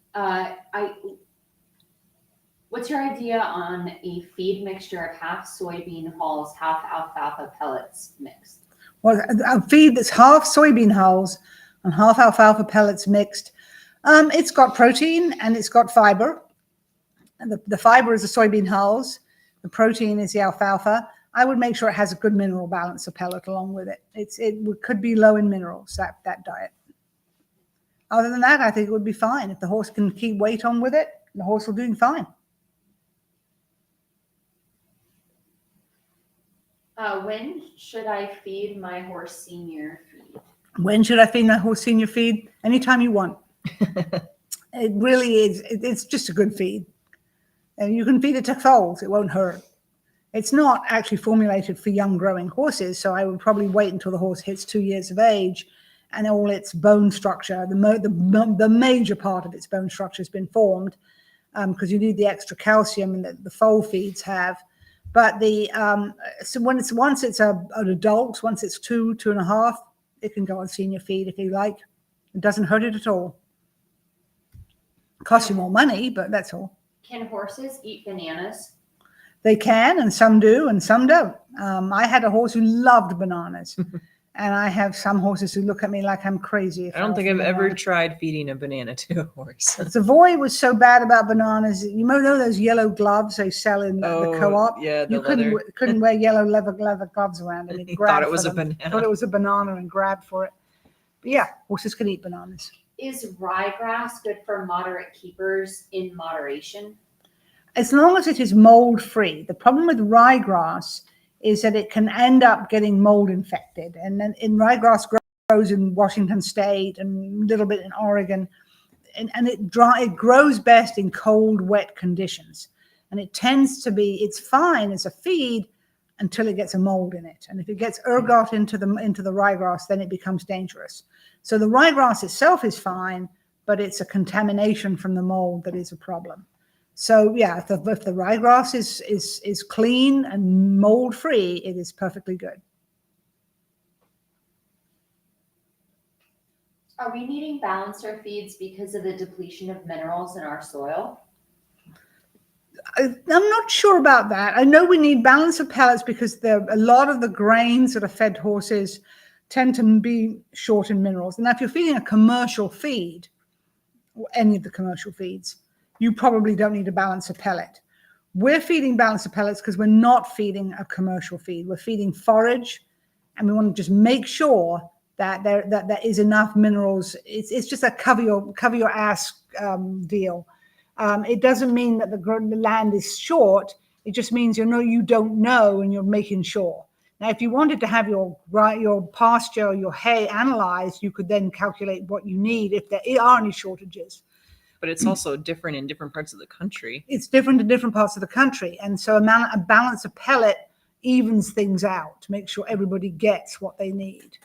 What's your idea on a feed mixture of half soybean hulls, half alfalfa pellets mixed? Well, a feed that's half soybean hulls and half alfalfa pellets mixed. It's got protein and it's got fiber. And the fiber is the soybean hulls. The protein is the alfalfa. I would make sure it has a good mineral balance of pellet along with it. It could be low in minerals, that diet. Other than that, I think it would be fine. If the horse can keep weight on with it, the horse will do fine. When should I feed my horse senior feed? When should I feed my horse senior feed? Anytime you want. It really is. It's just a good feed. And you can feed it to foals. It won't hurt. It's not actually formulated for young growing horses. So I would probably wait until the horse hits 2 years of age and all its bone structure, the major part of its bone structure has been formed because you need the extra calcium that the foal feeds have. But so once it's an adult, once it's 2.5, it can go on senior feed if you like. It doesn't hurt it at all. It costs you more money, but that's all. Can horses eat bananas? They can, and some do, and some don't. I had a horse who loved bananas, and I have some horses who look at me like I'm crazy. I don't think I've ever tried feeding a banana to a horse. Savoy was so bad about bananas. You know those yellow gloves they sell in the co-op? Yeah, you couldn't wear yellow leather gloves around them. He thought it was a banana. Thought it was a banana and grabbed for it. But yeah, horses can eat bananas. Is ryegrass good for moderate keepers in moderation? As long as it is mold free. The problem with ryegrass is that it can end up getting mold infected. And then ryegrass grows in Washington State and a little bit in Oregon. And it grows best in cold, wet conditions. And it tends to be, it's fine as a feed until it gets a mold in it. And if it gets ergot into the ryegrass, then it becomes dangerous. So the ryegrass itself is fine, but it's a contamination from the mold that is a problem. So yeah, if the ryegrass is clean and mold free, it is perfectly good. Are we needing balancer feeds because of the depletion of minerals in our soil? I'm not sure about that. I know we need balancer pellets because a lot of the grains that are fed horses tend to be short in minerals. And if you're feeding a commercial feed, or any of the commercial feeds, you probably don't need a balancer pellet. We're feeding balancer pellets because we're not feeding a commercial feed. We're feeding forage, and we want to just make sure that there is enough minerals. It's just a cover your ass deal. It doesn't mean that the land is short. It just means you don't know, and you're making sure. Now, if you wanted to have your pasture, your hay analyzed, you could then calculate what you need if there are any shortages. But it's also different in different parts of the country. It's different in different parts of the country. And so a balance of pellet evens things out to make sure everybody gets what they need.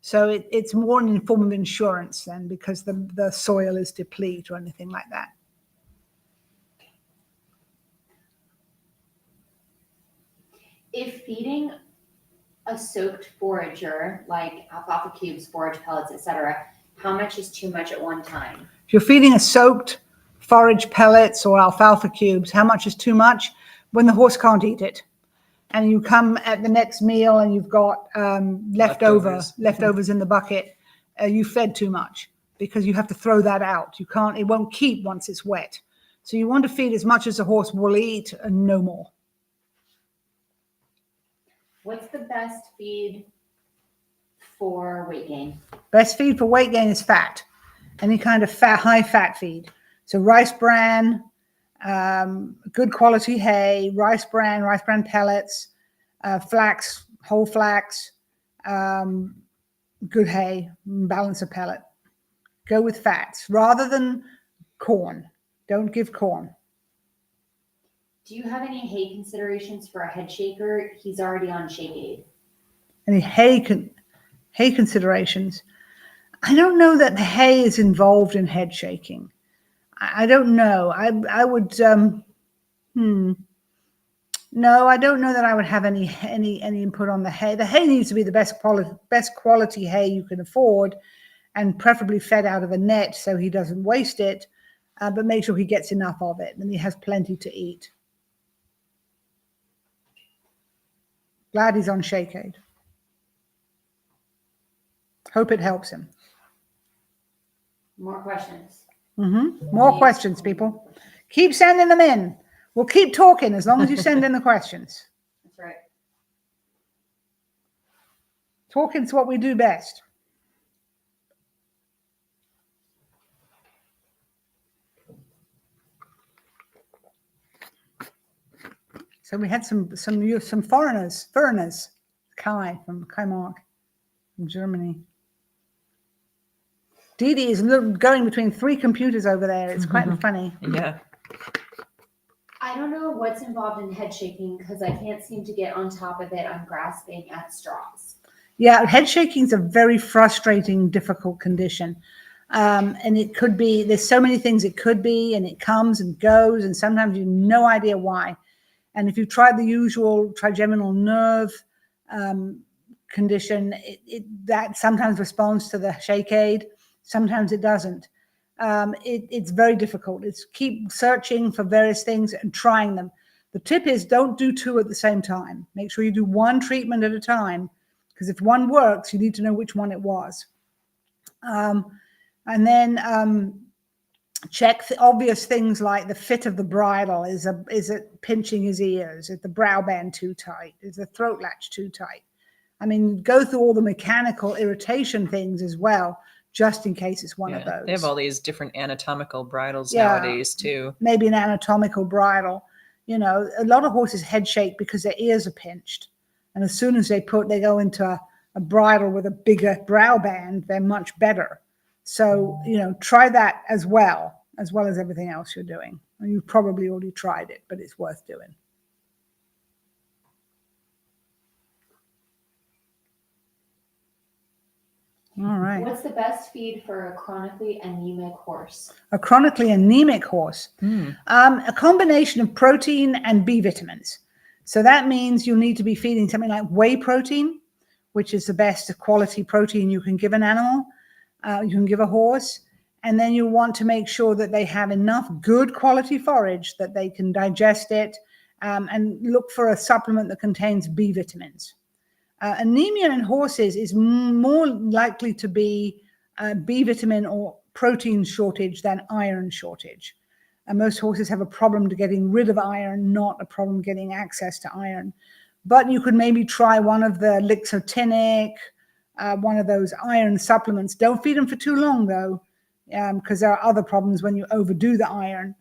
So it's more in form of insurance then, because the soil is depleted or anything like that. If feeding a soaked forager like alfalfa cubes, forage pellets, etc., how much is too much at one time? If you're feeding a soaked forage pellets or alfalfa cubes, how much is too much? When the horse can't eat it. And you come at the next meal and you've got leftovers in the bucket, you fed too much because you have to throw that out. It won't keep once it's wet. So you want to feed as much as the horse will eat and no more. What's the best feed for weight gain? Best feed for weight gain is fat. Any kind of high fat feed. So rice bran, good quality hay, rice bran pellets, flax, whole flax, good hay, balance of pellet. Go with fats rather than corn. Don't give corn. Do you have any hay considerations for a head shaker? He's already on shake aid. Any hay considerations? I don't know that the hay is involved in head shaking. I don't know. I would. No, I don't know that I would have any input on the hay. The hay needs to be the best quality hay you can afford, and preferably fed out of a net so he doesn't waste it. But make sure he gets enough of it and he has plenty to eat. Glad he's on shake aid. Hope it helps him. More questions. More questions, people. Keep sending them in. We'll keep talking as long as you send in the questions. That's right. Talking's what we do best. So we had some foreigners. Kai Mark from Germany. Dee Dee is going between 3 computers over there. It's quite funny. Yeah. I don't know what's involved in head shaking because I can't seem to get on top of it. I'm grasping at straws. Yeah, head shaking is a very frustrating, difficult condition. And it could be, there's so many things it could be, and it comes and goes, and sometimes you have no idea why. And if you try the usual trigeminal nerve condition, that sometimes responds to the shake aid, sometimes it doesn't. It's very difficult. It's keep searching for various things and trying them. The tip is don't do 2 at the same time. Make sure you do 1 treatment at a time, because if one works, you need to know which one it was. And then check the obvious things like the fit of the bridle. Is it pinching his ears? Is the brow band too tight? Is the throat latch too tight? I mean, go through all the mechanical irritation things as well, just in case it's one of those. They have all these different anatomical bridles nowadays too. Maybe an anatomical bridle. You know, a lot of horses head shake because their ears are pinched. And as soon as they go into a bridle with a bigger brow band, they're much better. So, you know, try that as well as everything else you're doing. And you've probably already tried it, but it's worth doing. All right. What's the best feed for a chronically anemic horse? A chronically anemic horse. A combination of protein and B vitamins. So that means you'll need to be feeding something like whey protein, which is the best quality protein you can give an animal. You can give a horse. And then you want to make sure that they have enough good quality forage that they can digest it, and look for a supplement that contains B vitamins. Anemia in horses is more likely to be B vitamin or protein shortage than iron shortage. And most horses have a problem to getting rid of iron, not a problem getting access to iron. But you could maybe try one of the Lixotinic, one of those iron supplements. Don't feed them for too long though, because there are other problems when you overdo the iron.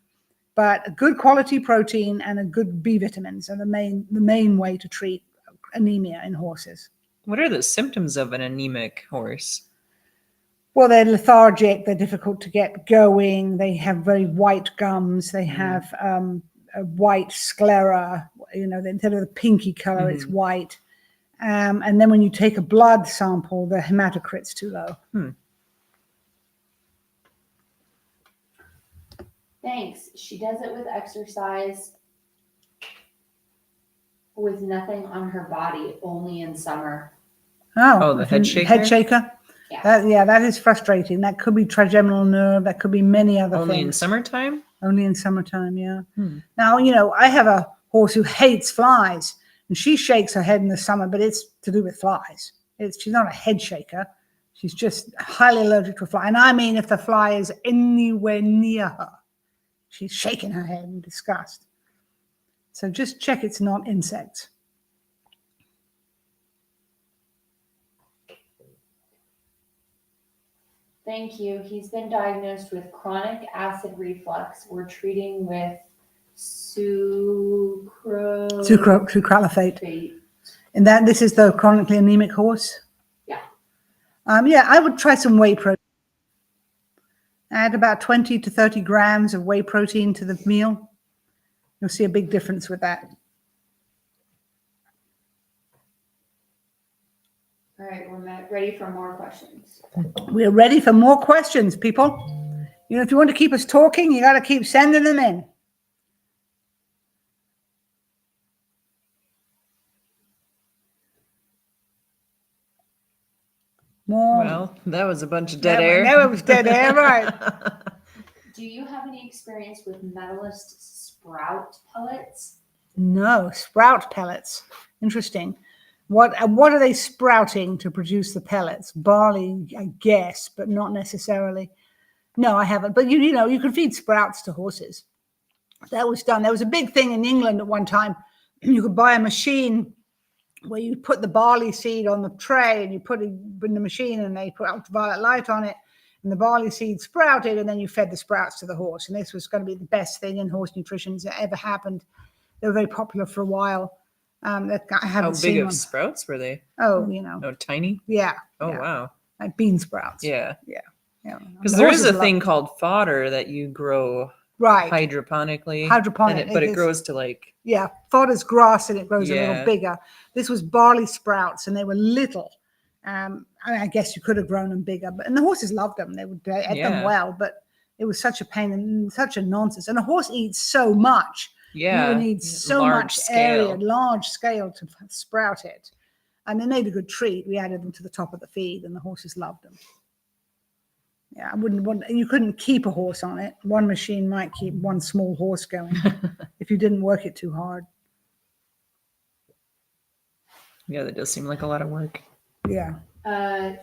But a good quality protein and a good B vitamins are the main way to treat anemia in horses. What are the symptoms of an anemic horse? Well, they're lethargic, they're difficult to get going, they have very white gums, they have a white sclera, you know, instead of the pinky color, it's white. And then when you take a blood sample, the hematocrit's too low. Thanks. She does it with exercise. with nothing on her body, only in summer. Oh, the head shaker? Head shaker. Yeah. That is frustrating. That could be trigeminal nerve. That could be many other Only in things. summertime? Only in summertime, yeah. Hmm. Now, I have a horse who hates flies, and she shakes her head in the summer, but it's to do with flies. She's not a head shaker. She's just highly allergic to a fly. And I mean, if the fly is anywhere near her, she's shaking her head in disgust. So just check it's not insects. Thank you. He's been diagnosed with chronic acid reflux. We're treating with Sucralfate. And this is the chronically anemic horse? Yeah. I would try some whey protein. Add about 20 to 30 grams of whey protein to the meal. You'll see a big difference with that. All right, we're ready for more questions. We're ready for more questions, people. If you want to keep us talking, you got to keep sending them in. More. Well, that was a bunch of dead air. That was dead air, right? Do you have any experience with Medalist sprout pellets? No, sprout pellets. Interesting. What are they sprouting to produce the pellets? Barley, I guess, but not necessarily. No, I haven't. But you can feed sprouts to horses. That was done. There was a big thing in England at one time. You could buy a machine where you put the barley seed on the tray and you put it in the machine and they put ultraviolet light on it and the barley seed sprouted and then you fed the sprouts to the horse. And this was going to be the best thing in horse nutrition that ever happened. They were very popular for a while. I haven't How seen big of one. sprouts were they? Oh, Oh, tiny? Yeah. Oh, yeah. wow. Like bean sprouts. Yeah. Yeah. Because there is a thing called fodder that you grow hydroponically. Hydroponic. But it grows to fodder's grass and it grows a Yeah. little bigger. This was barley sprouts and they were little. I guess you could have grown them bigger, and the horses loved them. They ate them well, but it was such a pain and such a nonsense. And a horse eats so much. Yeah. You would need so large much scale. area, large scale to sprout it. And they made a good treat. We added them to the top of the feed and the horses loved them. Yeah, you couldn't keep a horse on it. One machine might keep one small horse going if you didn't work it too hard. Yeah, that does seem like a lot of work. Yeah. The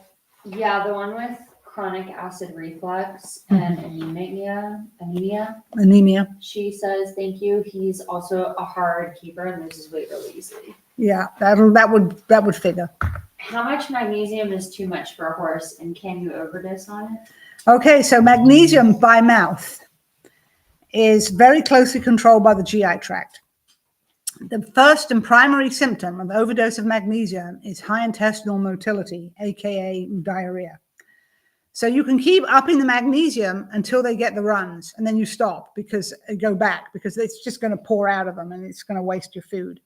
one with chronic acid reflux and anemia. She says, thank you. He's also a hard keeper and loses weight really easily. Yeah, that would figure. How much magnesium is too much for a horse and can you overdose on it? Okay, so magnesium by mouth is very closely controlled by the GI tract. The first and primary symptom of overdose of magnesium is high intestinal motility, aka diarrhea. So you can keep upping the magnesium until they get the runs, and then you stop because it's just going to pour out of them and it's going to waste your food.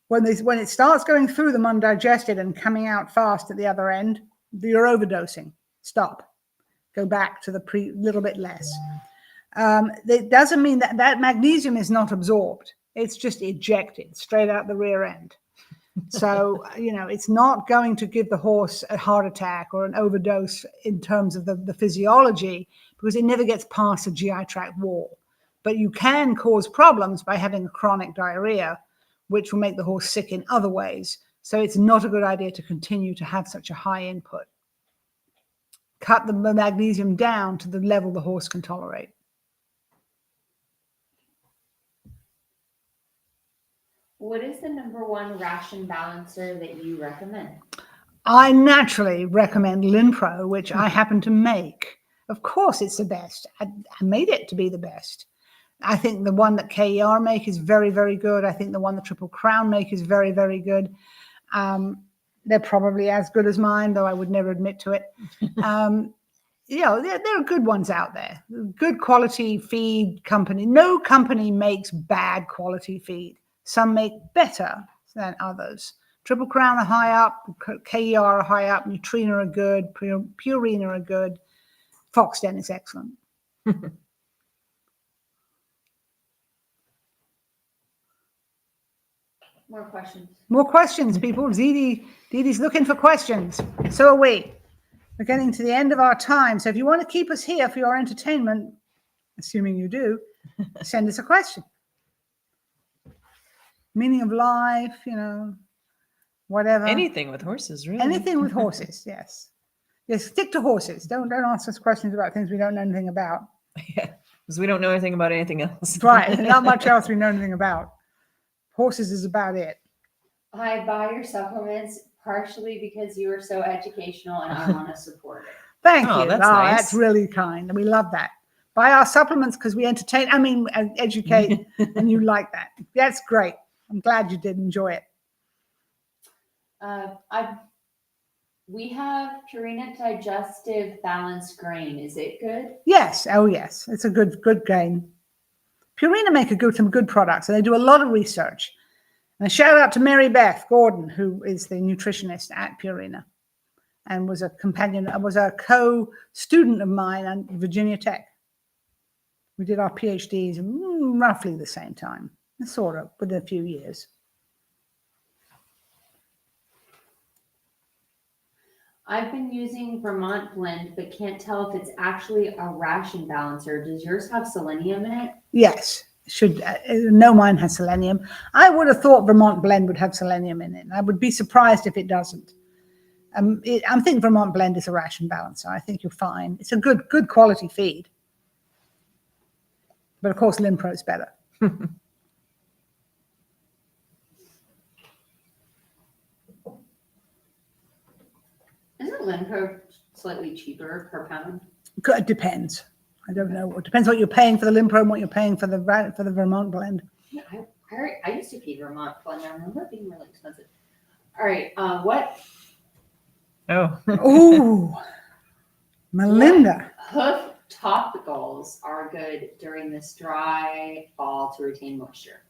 When it starts going through them undigested and coming out fast at the other end, you're overdosing. Stop. Go back to the little bit less. It doesn't mean that magnesium is not absorbed. It's just ejected straight out the rear end. So, it's not going to give the horse a heart attack or an overdose in terms of the physiology because it never gets past the GI tract wall. But you can cause problems by having a chronic diarrhea, which will make the horse sick in other ways. So it's not a good idea to continue to have such a high input. Cut the magnesium down to the level the horse can tolerate. What is the number one ration balancer that you recommend? I naturally recommend Linpro, which I happen to make. Of course, it's the best. I made it to be the best. I think the one that KER make is very, very good. I think the one that Triple Crown make is very, very good. They're probably as good as mine, though I would never admit to it. There are good ones out there. Good quality feed company. No company makes bad quality feed. Some make better than others. Triple Crown are high up. KER are high up. Nutrina are good. Purina are good. Foxden is excellent. More questions. More questions, people. Dee Dee's looking for questions. So are we. We're getting to the end of our time. So if you want to keep us here for your entertainment, assuming you do, send us a question. Meaning of life, whatever. Anything with horses, really. Anything with horses, yes. Yes, stick to horses. Don't ask us questions about things we don't know anything about. Yeah, because we don't know anything about anything else. Right, not much else we know anything about. Horses is about it. I buy your supplements partially because you are so educational and I want to support it. Thank Oh, you. that's nice. That's really kind. We love that. Buy our supplements because we educate, and you like that. That's great. I'm glad you did enjoy it. We have Purina Digestive Balanced Grain. Is it good? Yes. Oh, yes. It's a good grain. Purina make some good products, and they do a lot of research. And a shout out to Mary Beth Gordon, who is the nutritionist at Purina, and was a co-student of mine at Virginia Tech. We did our PhDs roughly the same time, sort of, within a few years. I've been using Vermont Blend, but can't tell if it's actually a ration balancer. Does yours have selenium in it? Yes, no, mine has selenium. I would have thought Vermont Blend would have selenium in it. I would be surprised if it doesn't. I think Vermont Blend is a ration balancer. I think you're fine. It's a good quality feed. But of course, Limpro is better. Isn't Limpro slightly cheaper per pound? It depends. I don't know. It depends what you're paying for the Limpro and what you're paying for the Vermont Blend. Yeah, I used to feed Vermont Blend. I remember it being really expensive. All right, what? Oh. Ooh, Melinda. Hoof topicals are good during this dry fall to retain moisture?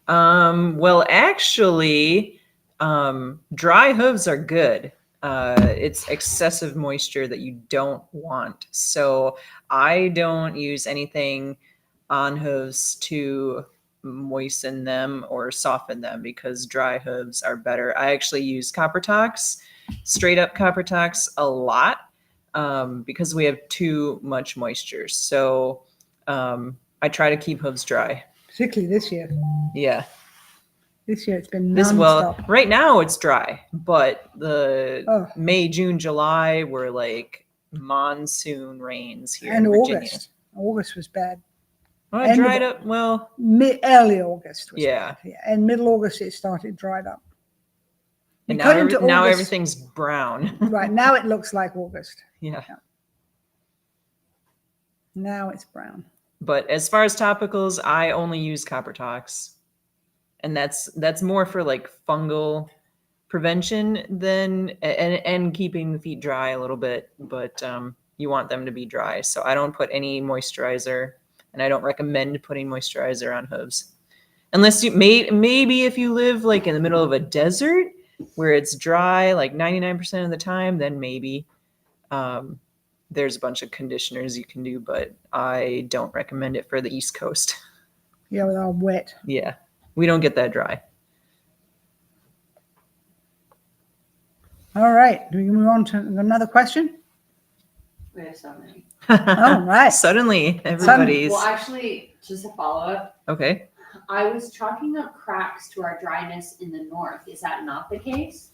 Well, actually, dry hooves are good. It's excessive moisture that you don't want. So I don't use anything on hooves to moisten them or soften them because dry hooves are better. I actually use Copper Tox, straight up Copper Tox a lot because we have too much moisture. So I try to keep hooves dry. Particularly this year. Yeah. This year it's been nonstop. Well, right now it's dry, but the May, June, July were like monsoon rains here and in Virginia. August was bad. Well, it dried up. Well, early August was yeah. bad. Yeah, and middle August it started dried up. And now everything's brown. Right, now it looks like August. Yeah. Now it's brown. But as far as topicals, I only use Copper Tox. And that's more for like fungal prevention than and keeping the feet dry a little bit, but you want them to be dry. So I don't put any moisturizer, and I don't recommend putting moisturizer on hooves. Unless you maybe if you live like in the middle of a desert where it's dry like 99% of the time, then maybe there's a bunch of conditioners you can do, but I don't recommend it for the East Coast. Yeah, with all wet. Yeah. We don't get that dry. All right. Do we move on to another question? We have so many. All right. Suddenly, everybody's. Well, actually, just a follow-up. Okay. I was chalking up cracks to our dryness in the north. Is that not the case?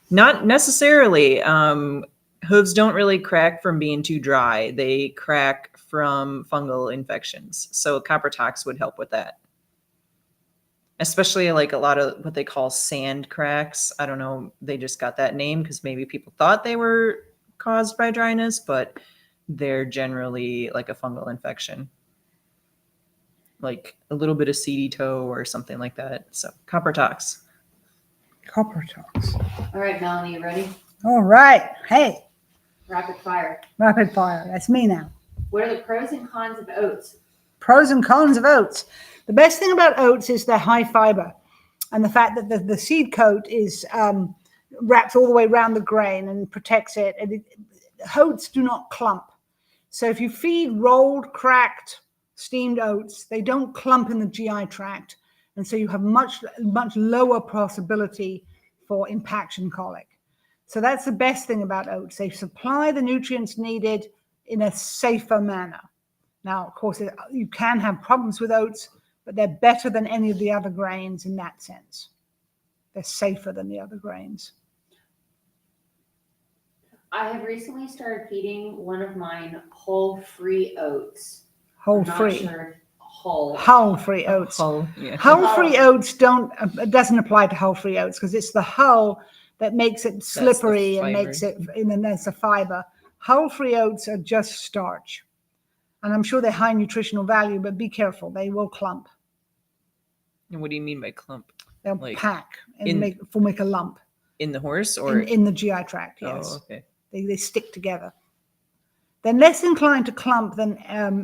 Not necessarily. Hooves don't really crack from being too dry. They crack from fungal infections. So Copper Tox would help with that. Especially like a lot of what they call sand cracks. I don't know. They just got that name because maybe people thought they were caused by dryness, but they're generally like a fungal infection. Like a little bit of seedy toe or something like that. So Copper Tox. Copper Tox. All right, Melanie, you ready? All right. Hey. Rapid fire. Rapid fire. That's me now. What are the pros and cons of oats? Pros and cons of oats. The best thing about oats is the high fiber and the fact that the seed coat is wraps all the way around the grain and protects it. And oats do not clump. So if you feed rolled, cracked, steamed oats, they don't clump in the GI tract. And so you have much lower possibility for impaction colic. So that's the best thing about oats. They supply the nutrients needed in a safer manner. Now, of course, you can have problems with oats, but they're better than any of the other grains in that sense. They're safer than the other grains. I have recently started feeding one of mine whole free oats. Whole I'm not free. sure whole. Whole free oats. Hull, yeah. Whole free oats it doesn't apply to whole free oats because it's the hull that makes it slippery and fiber. makes it, and then there's the fiber. Whole free oats are just starch. And I'm sure they're high nutritional value, but be careful, they will clump. And what do you mean by clump? They'll Like pack and make a lump in the horse or in the GI tract, yes. Oh, okay. They stick together. They're less inclined to clump than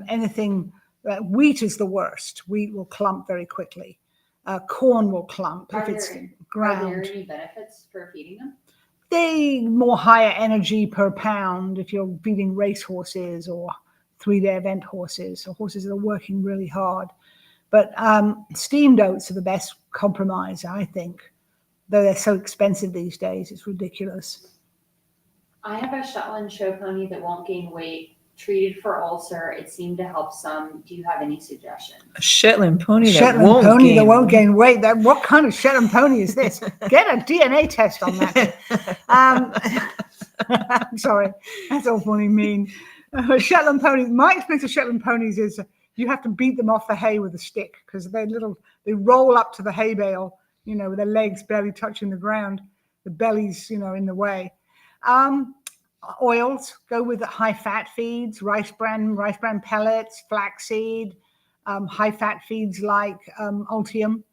anything. Wheat is the worst. Wheat will clump very quickly. Corn will clump if it's ground. Are there any benefits for feeding them? They more higher energy per pound if you're feeding race horses or 3-day event horses or horses that are working really hard. But steamed oats are the best compromise, I think. Though they're so expensive these days, it's ridiculous. I have a Shetland show pony that won't gain weight, treated for ulcer. It seemed to help some. Do you have any suggestions? A Shetland pony Shetland pony that won't gain weight. What kind of Shetland pony is this? Get a DNA test on that. I'm sorry, that's awfully mean. Shetland ponies. My experience of Shetland ponies is you have to beat them off the hay with a stick because they roll up to the hay bale, with their legs barely touching the ground, the belly's, in the way. Oils, go with high fat feeds, rice bran pellets, flaxseed, high fat feeds like Ultium.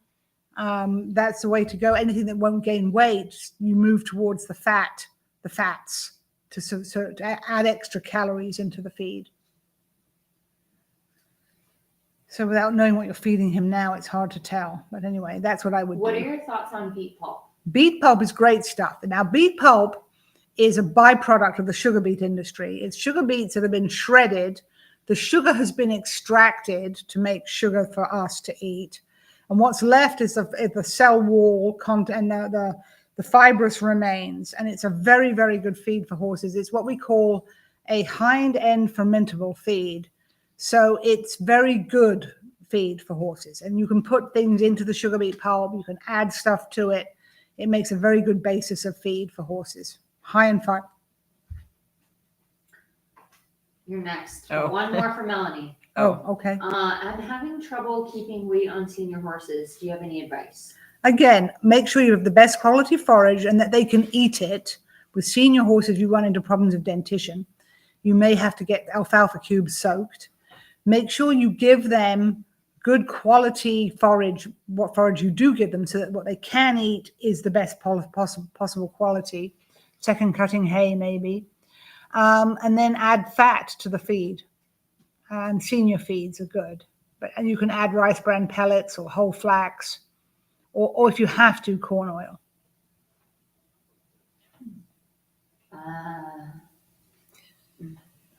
That's the way to go. Anything that won't gain weight, you move towards the fats to add extra calories into the feed. So without knowing what you're feeding him now, it's hard to tell. But anyway, that's what I would do. What are your thoughts on beet pulp? Beet pulp is great stuff. Now, beet pulp is a byproduct of the sugar beet industry. It's sugar beets that have been shredded. The sugar has been extracted to make sugar for us to eat. And what's left is the cell wall content, and the fibrous remains. And it's a very, very good feed for horses. It's what we call a hind end fermentable feed. So it's very good feed for horses. And you can put things into the sugar beet pulp. You can add stuff to it. It makes a very good basis of feed for horses. High in fiber. You're next. Oh. One more for Melanie. Oh, okay. I'm having trouble keeping weight on senior horses. Do you have any advice? Again, make sure you have the best quality forage and that they can eat it. With senior horses, you run into problems of dentition. You may have to get alfalfa cubes soaked. Make sure you give them good quality forage, what forage you do give them, so that what they can eat is the best possible quality. Second cutting hay, maybe. And then add fat to the feed. And senior feeds are good. And you can add rice bran pellets or whole flax, or if you have to, corn oil.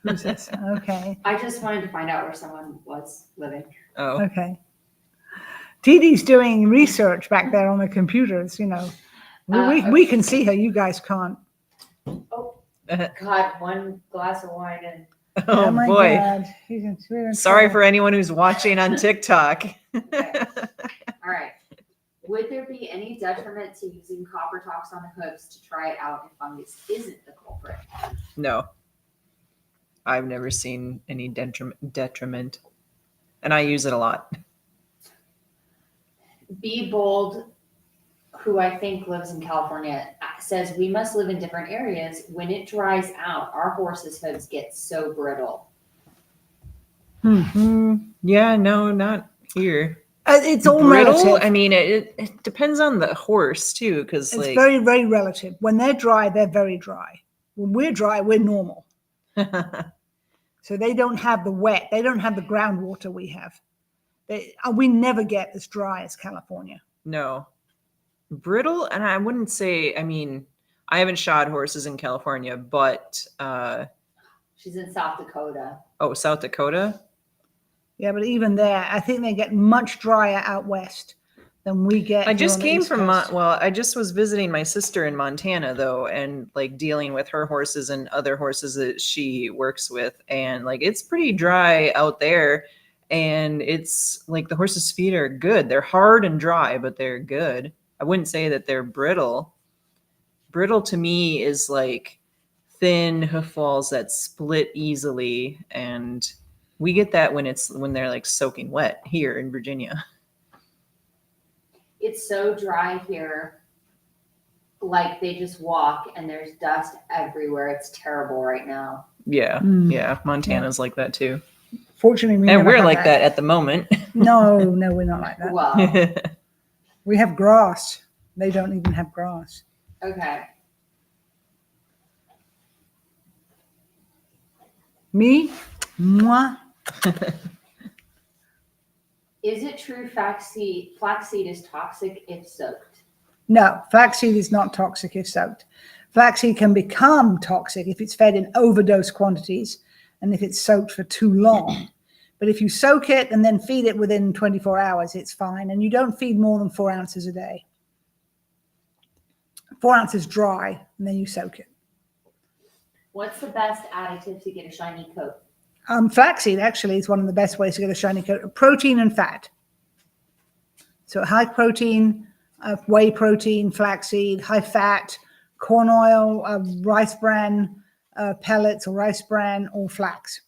Who's this? Okay. I just wanted to find out where someone was living. Oh. Okay. Dee Dee's doing research back there on the computers, We can see her, you guys can't. Oh, God, one glass of wine and Oh, my boy. God. Sorry for anyone who's watching on TikTok. okay. All right. Would there be any detriment to using copper tox on the hooves to try it out if fungus isn't the culprit? No. I've never seen any detriment. And I use it a lot. Be Bold, who I think lives in California, says we must live in different areas. When it dries out, our horses' hooves get so brittle. Yeah, no, not here. It's all Brittle? relative. I mean, it depends on the horse too, because It's very, very relative. When they're dry, they're very dry. When we're dry, we're normal. So they don't have the wet. They don't have the groundwater we have. We never get as dry as California. No. Brittle, and I wouldn't say, I mean, I haven't shod horses in California, but She's in South Dakota. oh, South Dakota? Yeah, but even there, I think they get much drier out west. than we get. I here just on the came East from Coast. I just was visiting my sister in Montana though, and like dealing with her horses and other horses that she works with, and like it's pretty dry out there, and it's like the horses' feet are good. They're hard and dry, but they're good. I wouldn't say that they're brittle. Brittle to me is like thin hoof falls that split easily, and we get that when they're like soaking wet here in Virginia. It's so dry here. Like they just walk and there's dust everywhere. It's terrible right now. Yeah, Mm. yeah, Montana's like that too. Fortunately, we And never we're have like that at the moment. No, we're not like that. Well, We have grass. They don't even have grass. okay. Me, moi. Is it true flaxseed is toxic if soaked? No, flaxseed is not toxic if soaked. Flaxseed can become toxic if it's fed in overdose quantities and if it's soaked for too long. But if you soak it and then feed it within 24 hours, it's fine. And you don't feed more than 4 ounces a day. 4 ounces dry, and then you soak it. What's the best additive to get a shiny coat? Flaxseed actually is one of the best ways to get a shiny coat. Protein and fat. So high protein, whey protein, flaxseed, high fat, corn oil, rice bran pellets or rice bran or flax.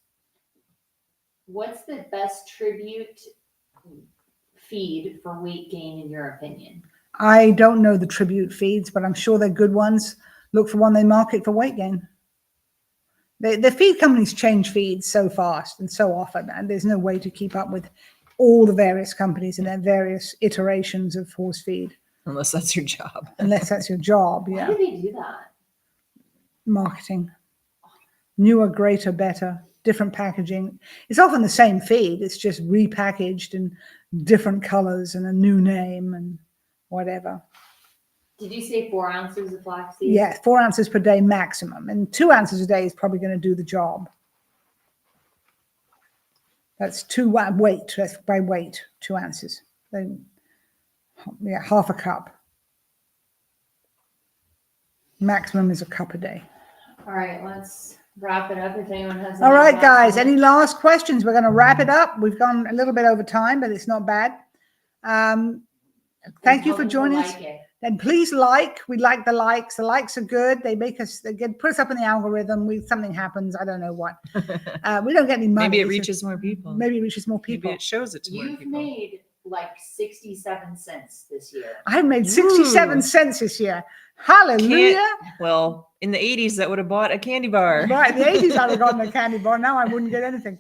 What's the best tribute feed for weight gain in your opinion? I don't know the tribute feeds, but I'm sure they're good ones. Look for one they market for weight gain. The feed companies change feeds so fast and so often, and there's no way to keep up with all the various companies and their various iterations of horse feed. Unless that's your job. Unless that's your job, Why yeah. do they do that? Marketing. Newer, greater, better, different packaging. It's often the same feed. It's just repackaged in different colors and a new name and whatever. Did you say 4 ounces of flaxseed? Yeah, 4 ounces per day maximum. And 2 ounces a day is probably going to do the job. That's weight. That's by weight, 2 ounces. Then, yeah, half a cup. Maximum is a cup a day. All right, let's wrap it up if anyone has All right, last guys. minute. Any last questions? We're going to wrap it up. We've gone a little bit over time, but it's not bad. Thank you for Hope joining us. like it. And please we like the likes. The likes are good. They make us, put us up in the algorithm. Something happens. I don't know what. We don't get any money. Maybe it so reaches more people. maybe it reaches more people. Maybe it shows it to more You've people. made like 67 cents this year. I've made 67 Ooh. cents this year. Hallelujah. Well, in the 80s, that would have bought a candy bar. Right. In the 80s, I'd have gotten a candy bar. Now I wouldn't get anything.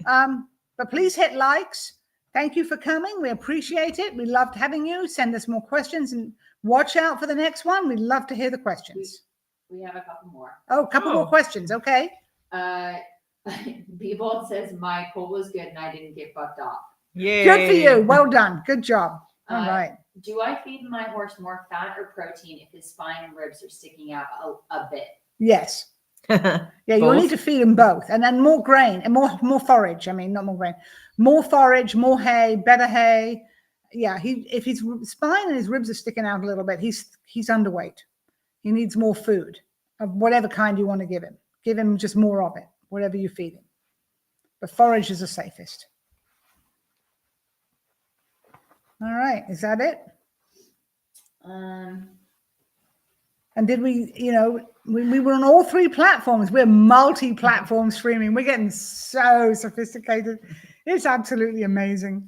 But please hit likes. Thank you for coming. We appreciate it. We loved having you. Send us more questions and watch out for the next one. We'd love to hear the questions. We have a couple more. Oh, a couple more questions. Okay. Beebold says my cold was good and I didn't get fucked off. Yay. Good for you. Well done. Good job. All right. Do I feed my horse more fat or protein if his spine and ribs are sticking out a bit? Yes. Yeah, you'll Both? need to feed them both. And then more grain and more forage. I mean, not more grain. More forage, more hay, better hay. Yeah, if his spine and his ribs are sticking out a little bit, he's underweight. He needs more food of whatever kind you want to give him. Give him just more of it, whatever you feed him. But forage is the safest. All right, is that it? Um, And did we were on all 3 platforms. We're multi-platform streaming. We're getting so sophisticated. It's absolutely amazing.